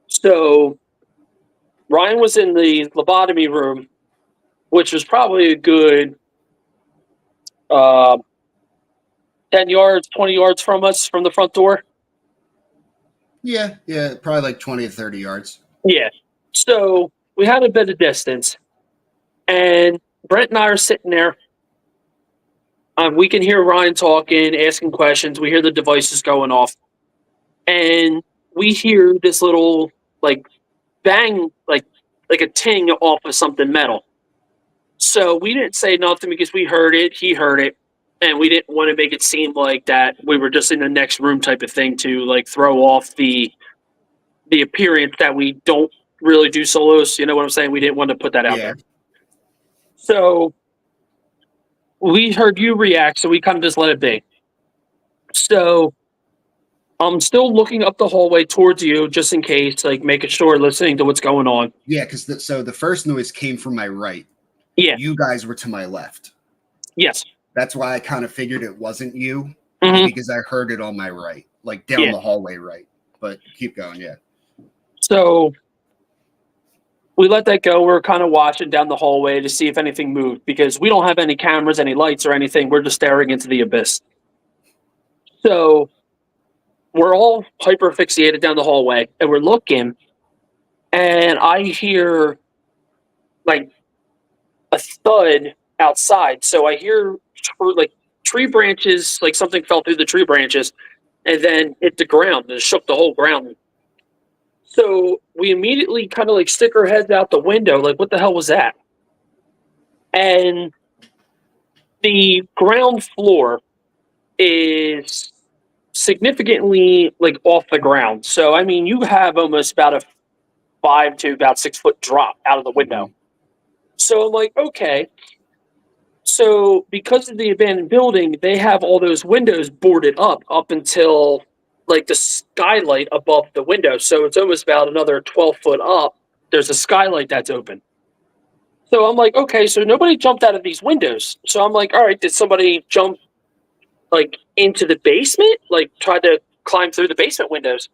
B: So Ryan was in the lobotomy room, which was probably a good 10 yards, 20 yards from us from the front door.
A: Yeah, probably like 20 to 30 yards.
B: Yeah. So we had a bit of distance, and Brent and I are sitting there. We can hear Ryan talking, asking questions. We hear the devices going off, and we hear this little like bang, like a ting off of something metal. So we didn't say nothing because we heard it. He heard it, and we didn't want to make it seem like that we were just in the next room type of thing to like throw off the appearance that we don't really do solos. You know what I'm saying? We didn't want to put that out there. So we heard you react, so we kind of just let it be. So I'm still looking up the hallway towards you just in case, like making sure, listening to what's going on.
A: Yeah, because so the first noise came from my right.
B: Yeah.
A: You guys were to my left.
B: Yes.
A: That's why I kind of figured it wasn't you, because I heard it on my right, like down the hallway right. But keep going, yeah.
B: So we let that go. We're kind of watching down the hallway to see if anything moved because we don't have any cameras, any lights, or anything. We're just staring into the abyss. So we're all hyper fixated down the hallway and we're looking, and I hear like a thud outside. So I hear like tree branches, like something fell through the tree branches and then hit the ground and shook the whole ground. So we immediately kind of like stick our heads out the window, like, what the hell was that? And the ground floor is significantly like off the ground. So, I mean, you have almost about a 5 to about 6 foot drop out of the window. So I'm like, okay. So because of the abandoned building, they have all those windows boarded up until like the skylight above the window. So it's almost about another 12 foot up. There's a skylight that's open. So I'm like, okay, so nobody jumped out of these windows. So I'm like, all right, did somebody jump like into the basement? Like tried to climb through the basement windows?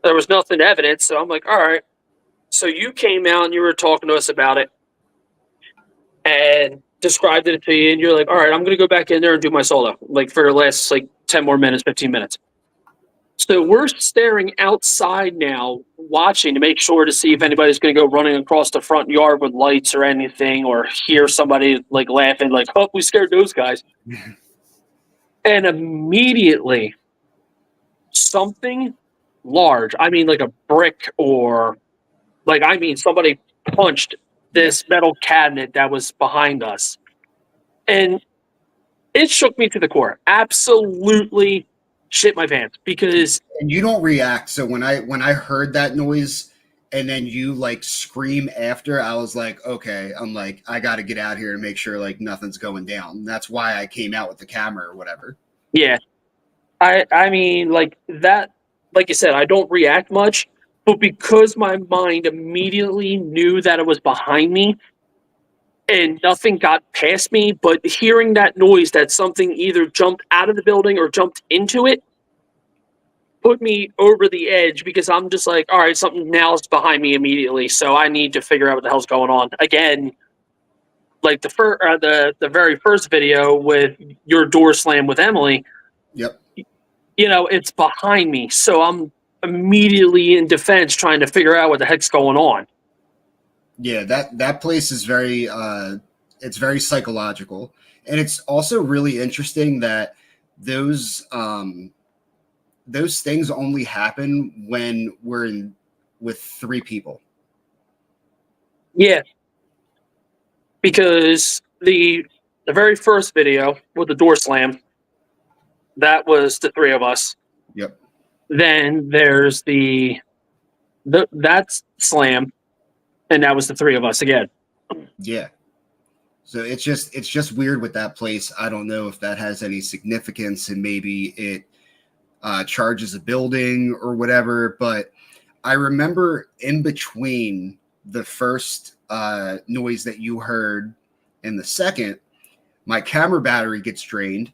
B: There was nothing evidence. So I'm like, all right. So you came out and you were talking to us about it and described it to you, and you're like, all right, I'm gonna go back in there and do my solo, like for the last like 10 more minutes, 15 minutes. So we're staring outside now, watching to make sure to see if anybody's gonna go running across the front yard with lights or anything, or hear somebody like laughing, like, oh, we scared those guys. And immediately something large, I mean like a brick, or like, I mean somebody punched this metal cabinet that was behind us. And it shook me to the core. Absolutely shit my pants because
A: And you don't react. So when I heard that noise and then you like scream after, I was like, okay, I'm like, I got to get out here and make sure like nothing's going down. That's why I came out with the camera or whatever.
B: yeah, I mean like that, like you said, I don't react much, but because my mind immediately knew that it was behind me and nothing got past me, but hearing that noise that something either jumped out of the building or jumped into it put me over the edge because I'm just like, all right, something now is behind me immediately, so I need to figure out what the hell's going on. Again, like the very first video with your door slam with Emily,
A: Yep.
B: you know, it's behind me, so I'm immediately in defense trying to figure out what the heck's going on.
A: Yeah, that place is very it's very psychological. And it's also really interesting that those those things only happen when we're in with 3 people.
B: Yeah, because the very first video with the door slam, that was the 3 of us.
A: Yep.
B: Then there's that's slam, and that was the 3 of us again.
A: Yeah. So it's just weird with that place. I don't know if that has any significance, and maybe it charges a building or whatever. But I remember in between the first noise that you heard and the second, my camera battery gets drained.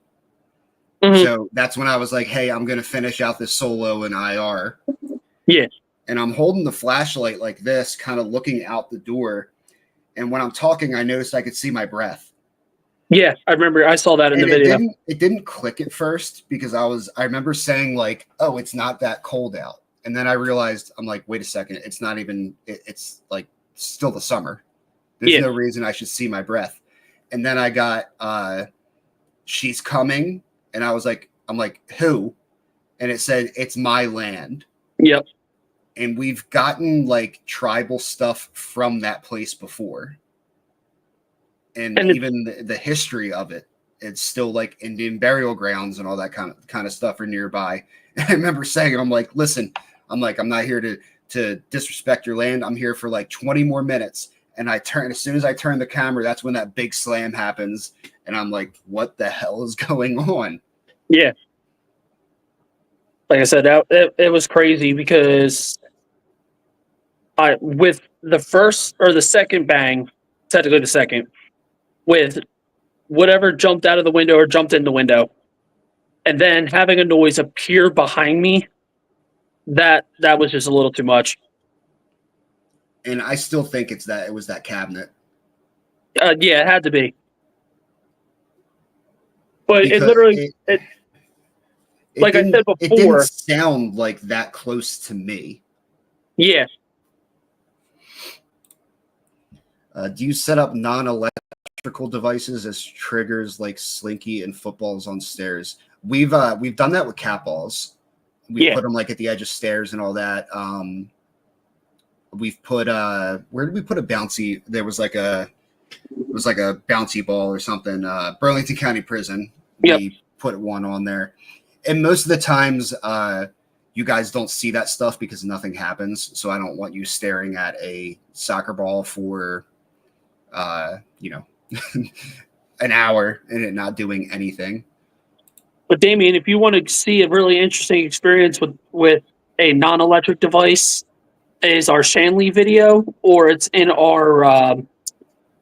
A: Mm-hmm. So that's when I was like, hey, I'm going to finish out this solo in IR.
B: Yeah.
A: And I'm holding the flashlight like this, kind of looking out the door. And when I'm talking, I noticed I could see my breath.
B: Yeah, I remember. I saw that in the video.
A: It didn't click at first because I remember saying like, oh, it's not that cold out. And then I realized, I'm like, wait a second. It's not even, it's like still the summer. There's no reason I should see my breath. And then I got, she's coming. And I was like, I'm like, who? And it said, it's my land.
B: Yep.
A: And we've gotten like tribal stuff from that place before. And even the history of it, it's still like Indian burial grounds and all that kind of stuff are nearby. And I remember saying, I'm like, listen, I'm like, I'm not here to disrespect your land. I'm here for like 20 more minutes. And as soon as I turn the camera, that's when that big slam happens. And I'm like, what the hell is going on?
B: Yeah. like I said, it was crazy because with the first or the second bang, technically the second, with whatever jumped out of the window or jumped in the window, and then having a noise appear behind me, that was just a little too much.
A: And I still think it was that cabinet.
B: Yeah, it had to be. But it
A: Because
B: literally, like I said
A: it didn't
B: before,
A: sound like that close to me.
B: yeah.
A: Do you set up non-electrical devices as triggers like Slinky and footballs on stairs? We've done that with cat balls. We put them like at the edge of stairs and all that. We've put where did we put a bouncy? There was like a bouncy ball or something. Burlington County Prison. We put one on there, and most of the times, you guys don't see that stuff because nothing happens. So I don't want you staring at a soccer ball for, an hour and it not doing anything.
B: But Damien, if you want to see a really interesting experience with a non-electric device, is our Shanley video, or it's in our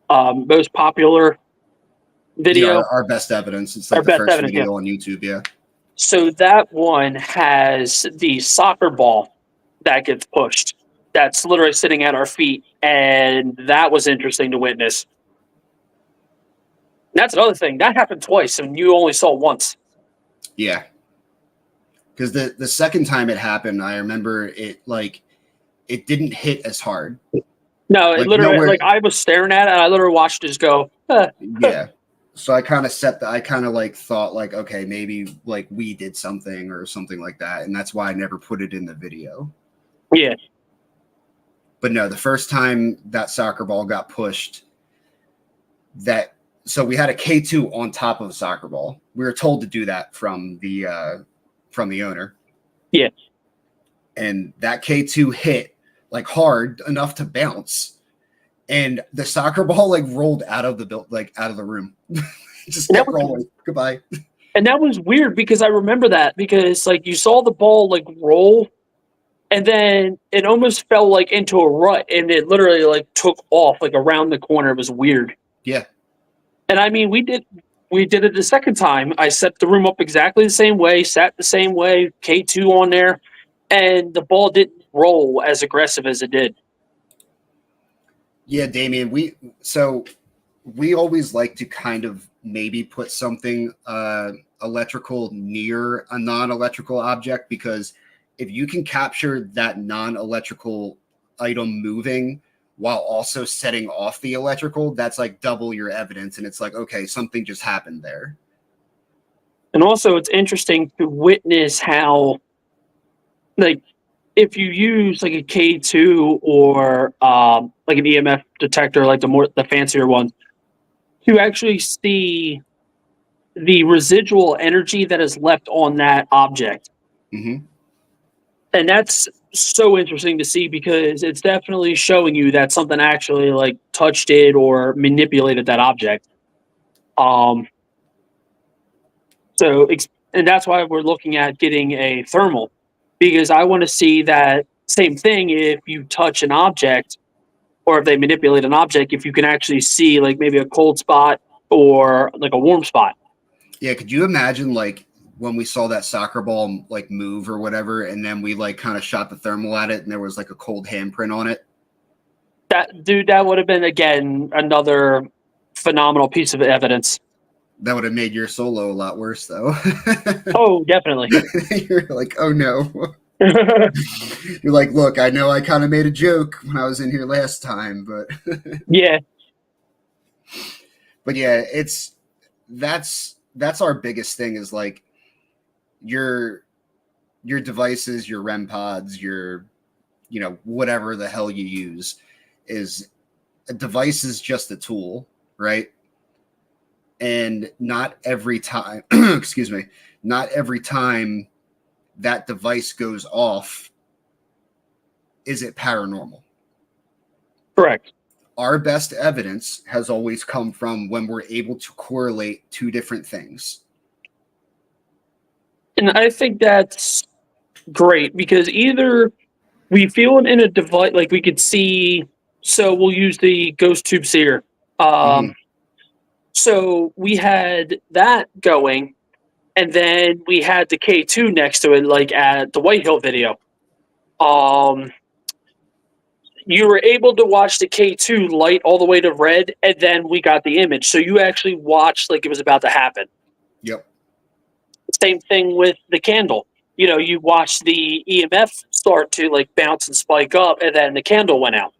B: most popular video.
A: Yeah, our best evidence. It's like the first video on YouTube. Yeah.
B: So that one has the soccer ball that gets pushed. That's literally sitting at our feet, and that was interesting to witness. And that's another thing that happened twice, and you only saw once.
A: Yeah. Because the second time it happened, I remember it didn't hit as hard.
B: No, it literally I was staring at it, and I literally watched it just go.
A: Yeah. So I kind of thought like, okay, maybe like we did something or something like that, and that's why I never put it in the video.
B: Yeah.
A: But no, the first time that soccer ball got pushed, so we had a K2 on top of a soccer ball. We were told to do that from the owner.
B: Yeah.
A: And that K2 hit like hard enough to bounce, and the soccer ball like rolled out of the room. Just kept rolling. Goodbye.
B: And that was weird because I remember that because like you saw the ball like roll, and then it almost fell like into a rut, and it literally like took off like around the corner. It was weird.
A: Yeah.
B: And I mean, we did it the second time. I set the room up exactly the same way, sat the same way, K2 on there, and the ball didn't roll as aggressive as it did.
A: Yeah, Damien, we always like to kind of maybe put something electrical near a non-electrical object, because if you can capture that non-electrical item moving while also setting off the electrical, that's like double your evidence. And it's like, okay, something just happened there.
B: And also it's interesting to witness how, like, if you use like a K2 or like an EMF detector, like the fancier ones, to actually see the residual energy that is left on that object.
A: Mm-hmm.
B: And that's so interesting to see because it's definitely showing you that something actually like touched it or manipulated that object. And that's why we're looking at getting a thermal, because I want to see that same thing if you touch an object or if they manipulate an object, if you can actually see like maybe a cold spot or like a warm spot.
A: Yeah, could you imagine like when we saw that soccer ball like move or whatever, and then we like kind of shot the thermal at it and there was like a cold handprint on it?
B: That would have been again another phenomenal piece of evidence.
A: That would have made your solo a lot worse though.
B: Oh, definitely.
A: You're like, oh no. You're like, look, I know I kind of made a joke when I was in here last time, but
B: yeah.
A: But yeah, that's our biggest thing is like your devices, your REM pods, your whatever the hell you use, is a device is just a tool, right? And not every time excuse me, not every time that device goes off is it paranormal.
B: Correct.
A: Our best evidence has always come from when we're able to correlate two different things.
B: And I think that's great because either we feel it in a device, like we could see. So we'll use the ghost tube seer.
A: Hmm.
B: So we had that going, and then we had the K2 next to it, like at the White Hill video. Um, you were able to watch the K2 light all the way to red, and then we got the image. So you actually watched like it was about to happen.
A: Yep.
B: Same thing with the candle. You know, you watched the EMF start to like bounce and spike up, and then the candle went out.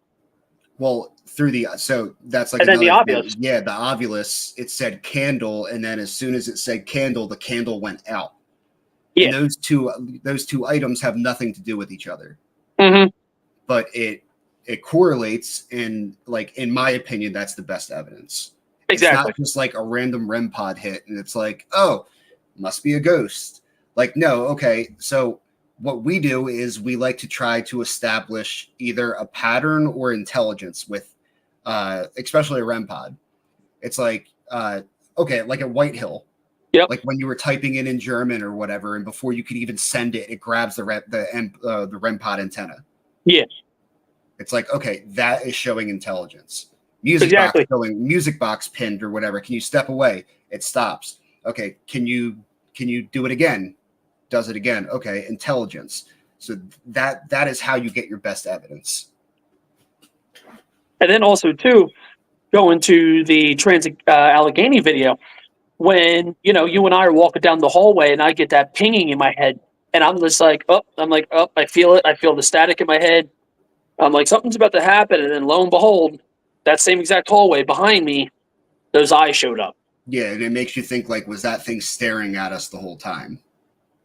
A: Well, through the so that's like
B: And then the
A: another thing.
B: Ovilus.
A: Yeah, the Ovilus, it said candle, and then as soon as it said candle, the candle went out.
B: Yeah.
A: And those two items have nothing to do with each other.
B: Mm-hmm.
A: But it correlates, and like in my opinion, that's the best evidence. It's
B: Exactly.
A: not just like a random REM pod hit, and it's like, oh, must be a ghost. Like, no, okay, so what we do is we like to try to establish either a pattern or intelligence with especially a REM pod. It's like okay, like at White Hill.
B: Yep.
A: Like when you were typing in German or whatever, and before you could even send it, it grabs the REM pod antenna.
B: Yeah.
A: It's like, okay, that is showing intelligence. Music
B: Exactly.
A: box showing music box pinned or whatever. Can you step away? It stops. Okay, can you do it again? Does it again? Okay, intelligence. So that is how you get your best evidence.
B: And then also too, going to the Transit Allegheny video, when you know you and I are walking down the hallway, and I get that pinging in my head, and I'm just like, oh, I feel it. I feel the static in my head. I'm like, something's about to happen, and then lo and behold, that same exact hallway behind me, those eyes showed up.
A: Yeah, and it makes you think like, was that thing staring at us the whole time?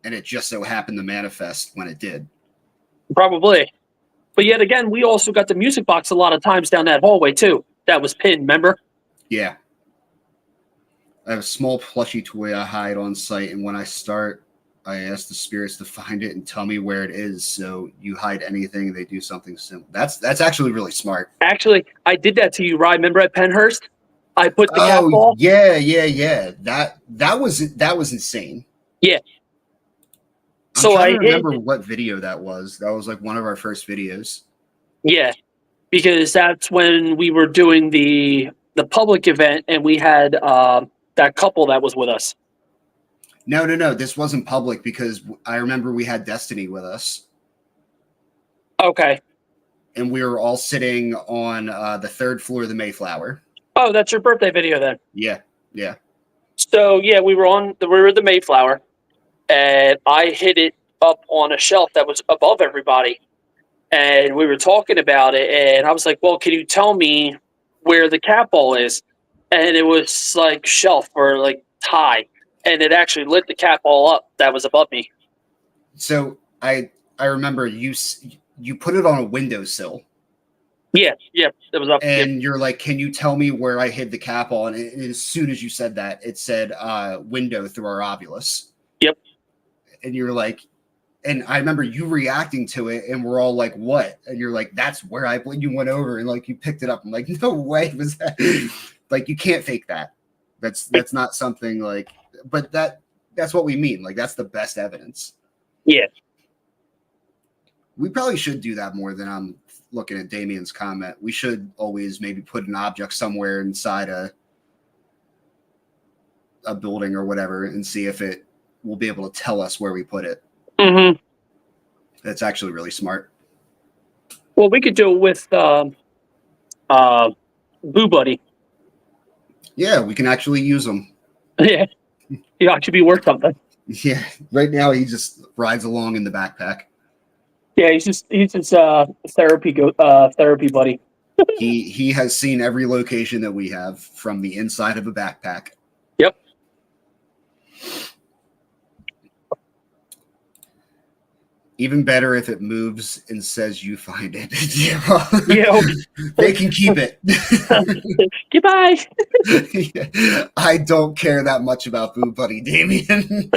A: And it just so happened to manifest when it did.
B: Probably. But yet again, we also got the music box a lot of times down that hallway too. That was pinned, remember?
A: Yeah. I have a small plushie toy I hide on site, and when I start, I ask the spirits to find it and tell me where it is. So you hide anything, they do something simple. That's actually really smart.
B: Actually, I did that to you, right? Remember at Penhurst? I put the cat
A: Oh
B: ball.
A: yeah. That was insane.
B: Yeah.
A: I'm
B: So
A: trying
B: I
A: to
B: hid.
A: remember what video that was. That was like one of our first videos.
B: Yeah, because that's when we were doing the public event, and we had that couple that was with us.
A: No. This wasn't public because I remember we had Destiny with us.
B: Okay.
A: And we were all sitting on the third floor of the Mayflower.
B: Oh, that's your birthday video then.
A: Yeah.
B: So yeah, we were at the Mayflower, and I hid it up on a shelf that was above everybody, and we were talking about it, and I was like, "Well, can you tell me where the cat ball is?" And it was like shelf or like tie, and it actually lit the cat ball up that was above me.
A: So I remember you put it on a windowsill.
B: Yeah, it was up.
A: And you're like, can you tell me where I hid the cap on? And as soon as you said that, it said window through our Ovilus.
B: Yep.
A: And you're like, and I remember you reacting to it, and we're all like, what? And you're like, that's where you went over, and like you picked it up. I'm like, no way was that. Like, you can't fake that. That's not something like, but that's what we mean. Like, that's the best evidence.
B: Yeah.
A: We probably should do that more than I'm looking at Damien's comment. We should always maybe put an object somewhere inside a building or whatever and see if it will be able to tell us where we put it.
B: Mm-hmm.
A: That's actually really smart.
B: Well, we could do it with Boo Buddy.
A: Yeah, we can actually use them.
B: Yeah. He'd actually be worth something.
A: Yeah, right now he just rides along in the backpack.
B: Yeah, he's just therapy buddy.
A: He has seen every location that we have from the inside of a backpack.
B: Yep.
A: Even better if it moves and says you find it.
B: Yeah.
A: They can keep it.
B: Goodbye.
A: Yeah. I don't care that much about Boo Buddy Damien.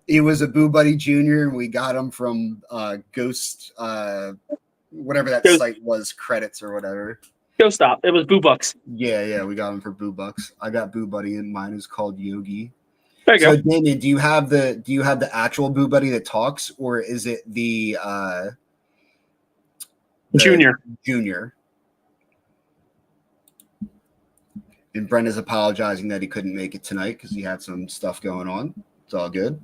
A: He was a Boo Buddy Junior, and we got him from Ghost, whatever that site was, credits or whatever.
B: Go stop. It was Boo Bucks.
A: Yeah, we got him for Boo Bucks. I got Boo Buddy, and mine is called Yogi.
B: There you
A: So
B: go.
A: Damien, do you have the actual Boo Buddy that talks, or is it the
B: Junior.
A: junior? And Brenda's apologizing that he couldn't make it tonight because he had some stuff going on. It's all good.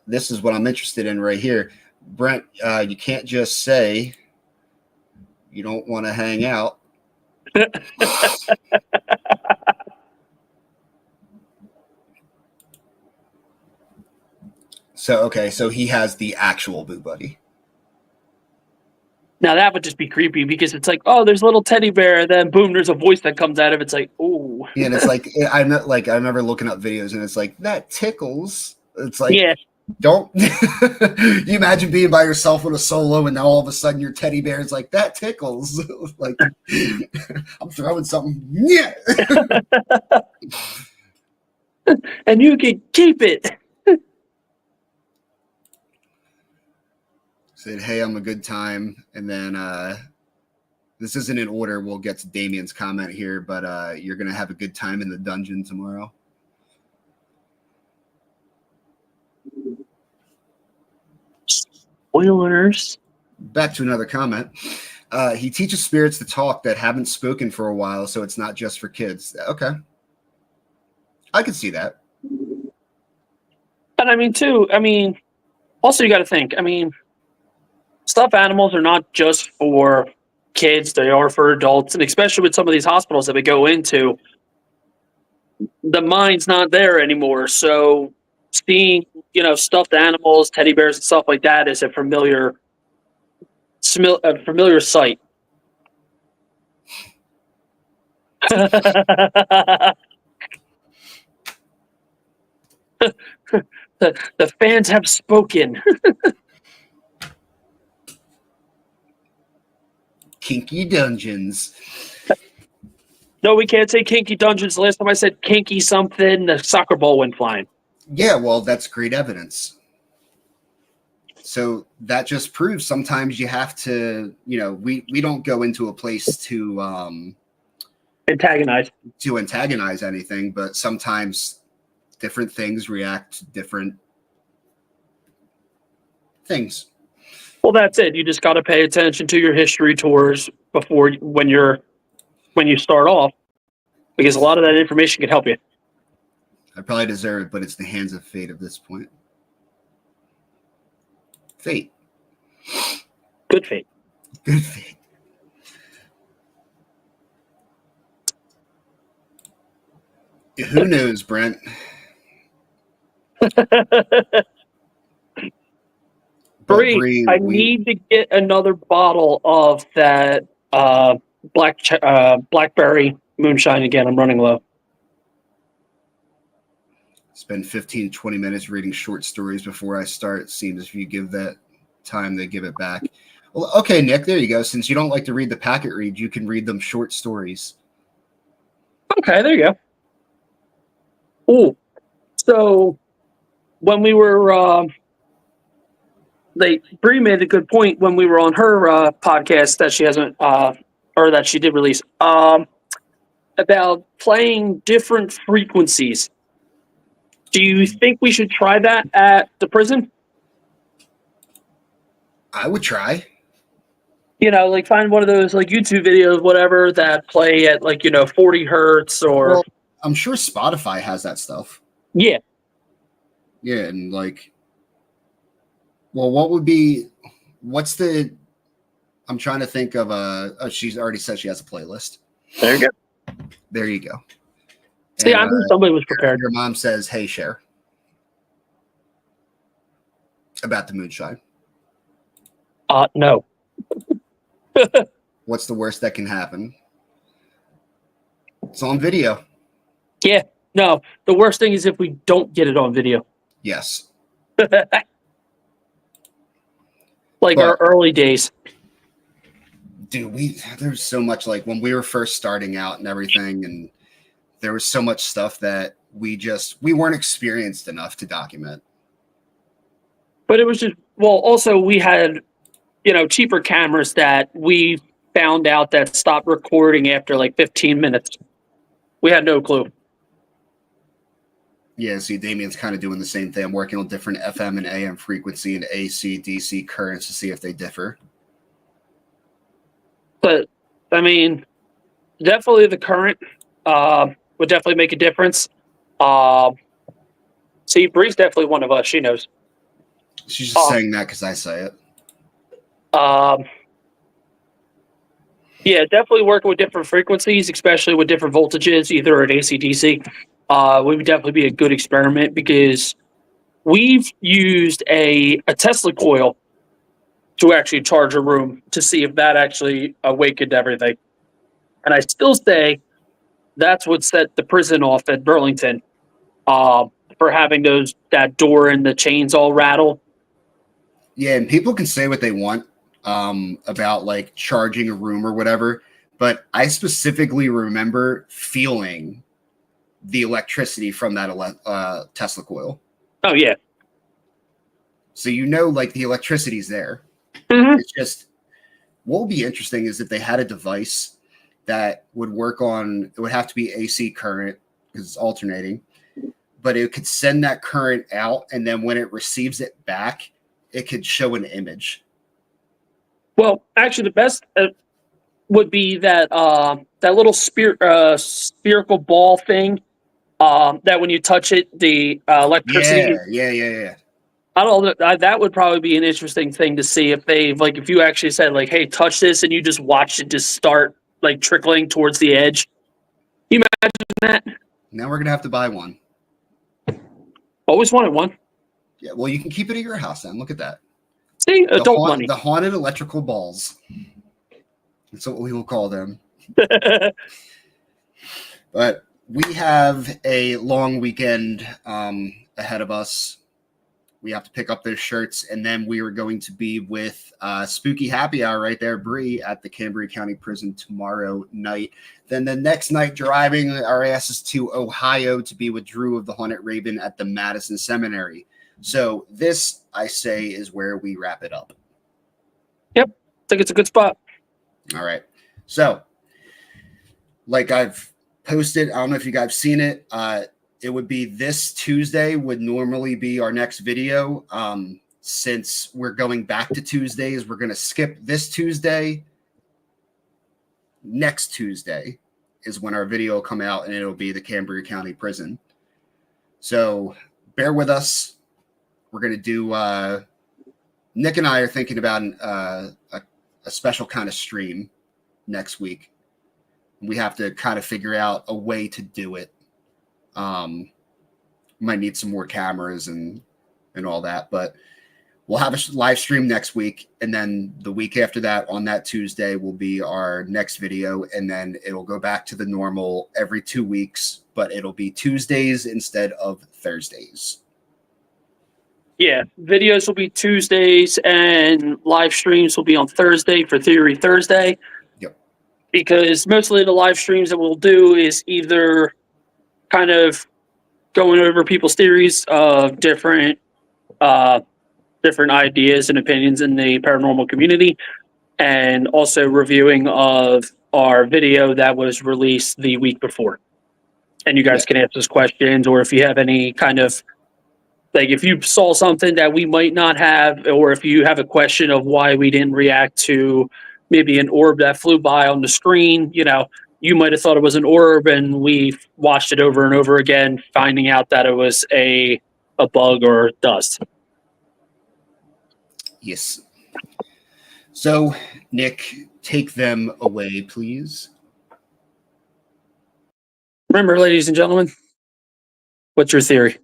A: This is what I'm interested in right here. Brent, you can't just say you don't want to hang out. So he has the actual Boo Buddy.
B: Now that would just be creepy because it's like, oh, there's a little teddy bear, then boom, there's a voice that comes out of it. It's like, oh.
A: Yeah, and it's like I remember looking up videos and it's like that tickles. It's like,
B: yeah.
A: Don't you imagine being by yourself with a solo and now all of a sudden your teddy bear is like that tickles. Like I'm throwing something. Yeah.
B: And you can keep it.
A: Said, hey, I'm a good time. And then this isn't in order. We'll get to Damien's comment here, but you're gonna have a good time in the dungeon tomorrow.
B: Spoilers.
A: Back to another comment. He teaches spirits to talk that haven't spoken for a while, so it's not just for kids. Okay. I can see that.
B: And I mean, too, also you got to think, stuffed animals are not just for kids, they are for adults. And especially with some of these hospitals that we go into, the mind's not there anymore. So seeing, stuffed animals, teddy bears and stuff like that is a familiar sight. The fans have spoken.
A: Kinky dungeons.
B: No, we can't say kinky dungeons. The last time I said kinky something, the soccer ball went flying.
A: Yeah, well, that's great evidence. So that just proves sometimes you have to, we don't go into a place to antagonize anything, but sometimes different things react to different things.
B: Well, that's it. You just got to pay attention to your history tours before when you start off, because a lot of that information can help you.
A: I probably deserve it, but it's the hands of fate at this point. Fate.
B: Good fate.
A: Good fate. Who knows, Brent?
B: Bree, I need to get another bottle of that blackberry moonshine again. I'm running low.
A: Spend 15, 20 minutes reading short stories before I start. It seems if you give that time, they give it back. Well, okay, Nick, there you go. Since you don't like to read the packet read, you can read them short stories.
B: Okay, there you go. Oh, so when we were, Bree made a good point when we were on her podcast that she hasn't, or that she did release, about playing different frequencies. Do you think we should try that at the prison?
A: I would try.
B: Find one of those YouTube videos, whatever, that play at 40 hertz or.
A: Well, I'm sure Spotify has that stuff.
B: Yeah.
A: Yeah, and I'm trying to think of she's already said she has a playlist.
B: There you go.
A: There you go.
B: See, I knew somebody was prepared.
A: Your mom says, hey, share. About the moonshine.
B: No.
A: What's the worst that can happen? It's on video.
B: Yeah. No. The worst thing is if we don't get it on video.
A: Yes.
B: Our early days.
A: Dude, there's so much when we were first starting out and everything, and there was so much stuff that we weren't experienced enough to document.
B: But it was just, also we had, cheaper cameras that we found out that stopped recording after 15 minutes. We had no clue.
A: Yeah, see, Damien's kind of doing the same thing. I'm working on different FM and AM frequency and AC, DC currents to see if they differ.
B: But, I mean, definitely the current would definitely make a difference. See, Bree's definitely one of us. She knows.
A: She's just saying that because I say it.
B: Yeah, definitely working with different frequencies, especially with different voltages, either at AC, DC. Would definitely be a good experiment because we've used a Tesla coil to actually charge a room to see if that actually awakened everything. And I still say that's what set the prison off at Burlington for having that door and the chains all rattle.
A: Yeah, and people can say what they want about like charging a room or whatever, but I specifically remember feeling the electricity from that Tesla coil.
B: Oh, yeah.
A: So like the electricity's there.
B: Mm-hmm.
A: It's just, what would be interesting is if they had a device that would work on, it would have to be AC current because it's alternating, but it could send that current out, and then when it receives it back, it could show an image.
B: Well, actually, the best would be that little spherical ball thing that when you touch it, the electricity.
A: Yeah.
B: I don't know. That would probably be an interesting thing to see if if you actually said like, "Hey, touch this," and you just watched it just start like trickling towards the edge. Can you imagine that?
A: Now we're gonna have to buy one.
B: Always wanted one.
A: Yeah, well, you can keep it at your house then. Look at that.
B: See, adult money.
A: The haunted electrical balls. That's what we will call them. But we have a long weekend ahead of us. We have to pick up those shirts, and then we are going to be with Spooky Happy Hour right there, Bree, at the Cambria County Prison tomorrow night. Then the next night, driving our asses to Ohio to be with Drew of the Haunted Raven at the Madison Seminary. So this, I say, is where we wrap it up.
B: Yep, I think it's a good spot.
A: All right. So, like I've posted, I don't know if you guys have seen it. It would be this Tuesday would normally be our next video. Since we're going back to Tuesdays, we're going to skip this Tuesday. Next Tuesday is when our video will come out, and it'll be the Cambria County Prison. So bear with us. We're going to do, Nick and I are thinking about a special kind of stream next week. We have to kind of figure out a way to do it. Might need some more cameras and all that, but we'll have a live stream next week, and then the week after that, on that Tuesday, will be our next video, and then it'll go back to the normal every 2 weeks, but it'll be Tuesdays instead of Thursdays.
B: Yeah, videos will be Tuesdays, and live streams will be on Thursday for Theory Thursday.
A: Yep.
B: Because mostly the live streams that we'll do is either kind of going over people's theories of different ideas and opinions in the paranormal community, and also reviewing of our video that was released the week before. And you guys can ask us questions, or if you have any kind of, like if you saw something that we might not have, or if you have a question of why we didn't react to maybe an orb that flew by on the screen, you might have thought it was an orb, and we watched it over and over again, finding out that it was a bug or dust.
A: Yes. So, Nick, take them away, please.
B: Remember, ladies and gentlemen, what's your theory?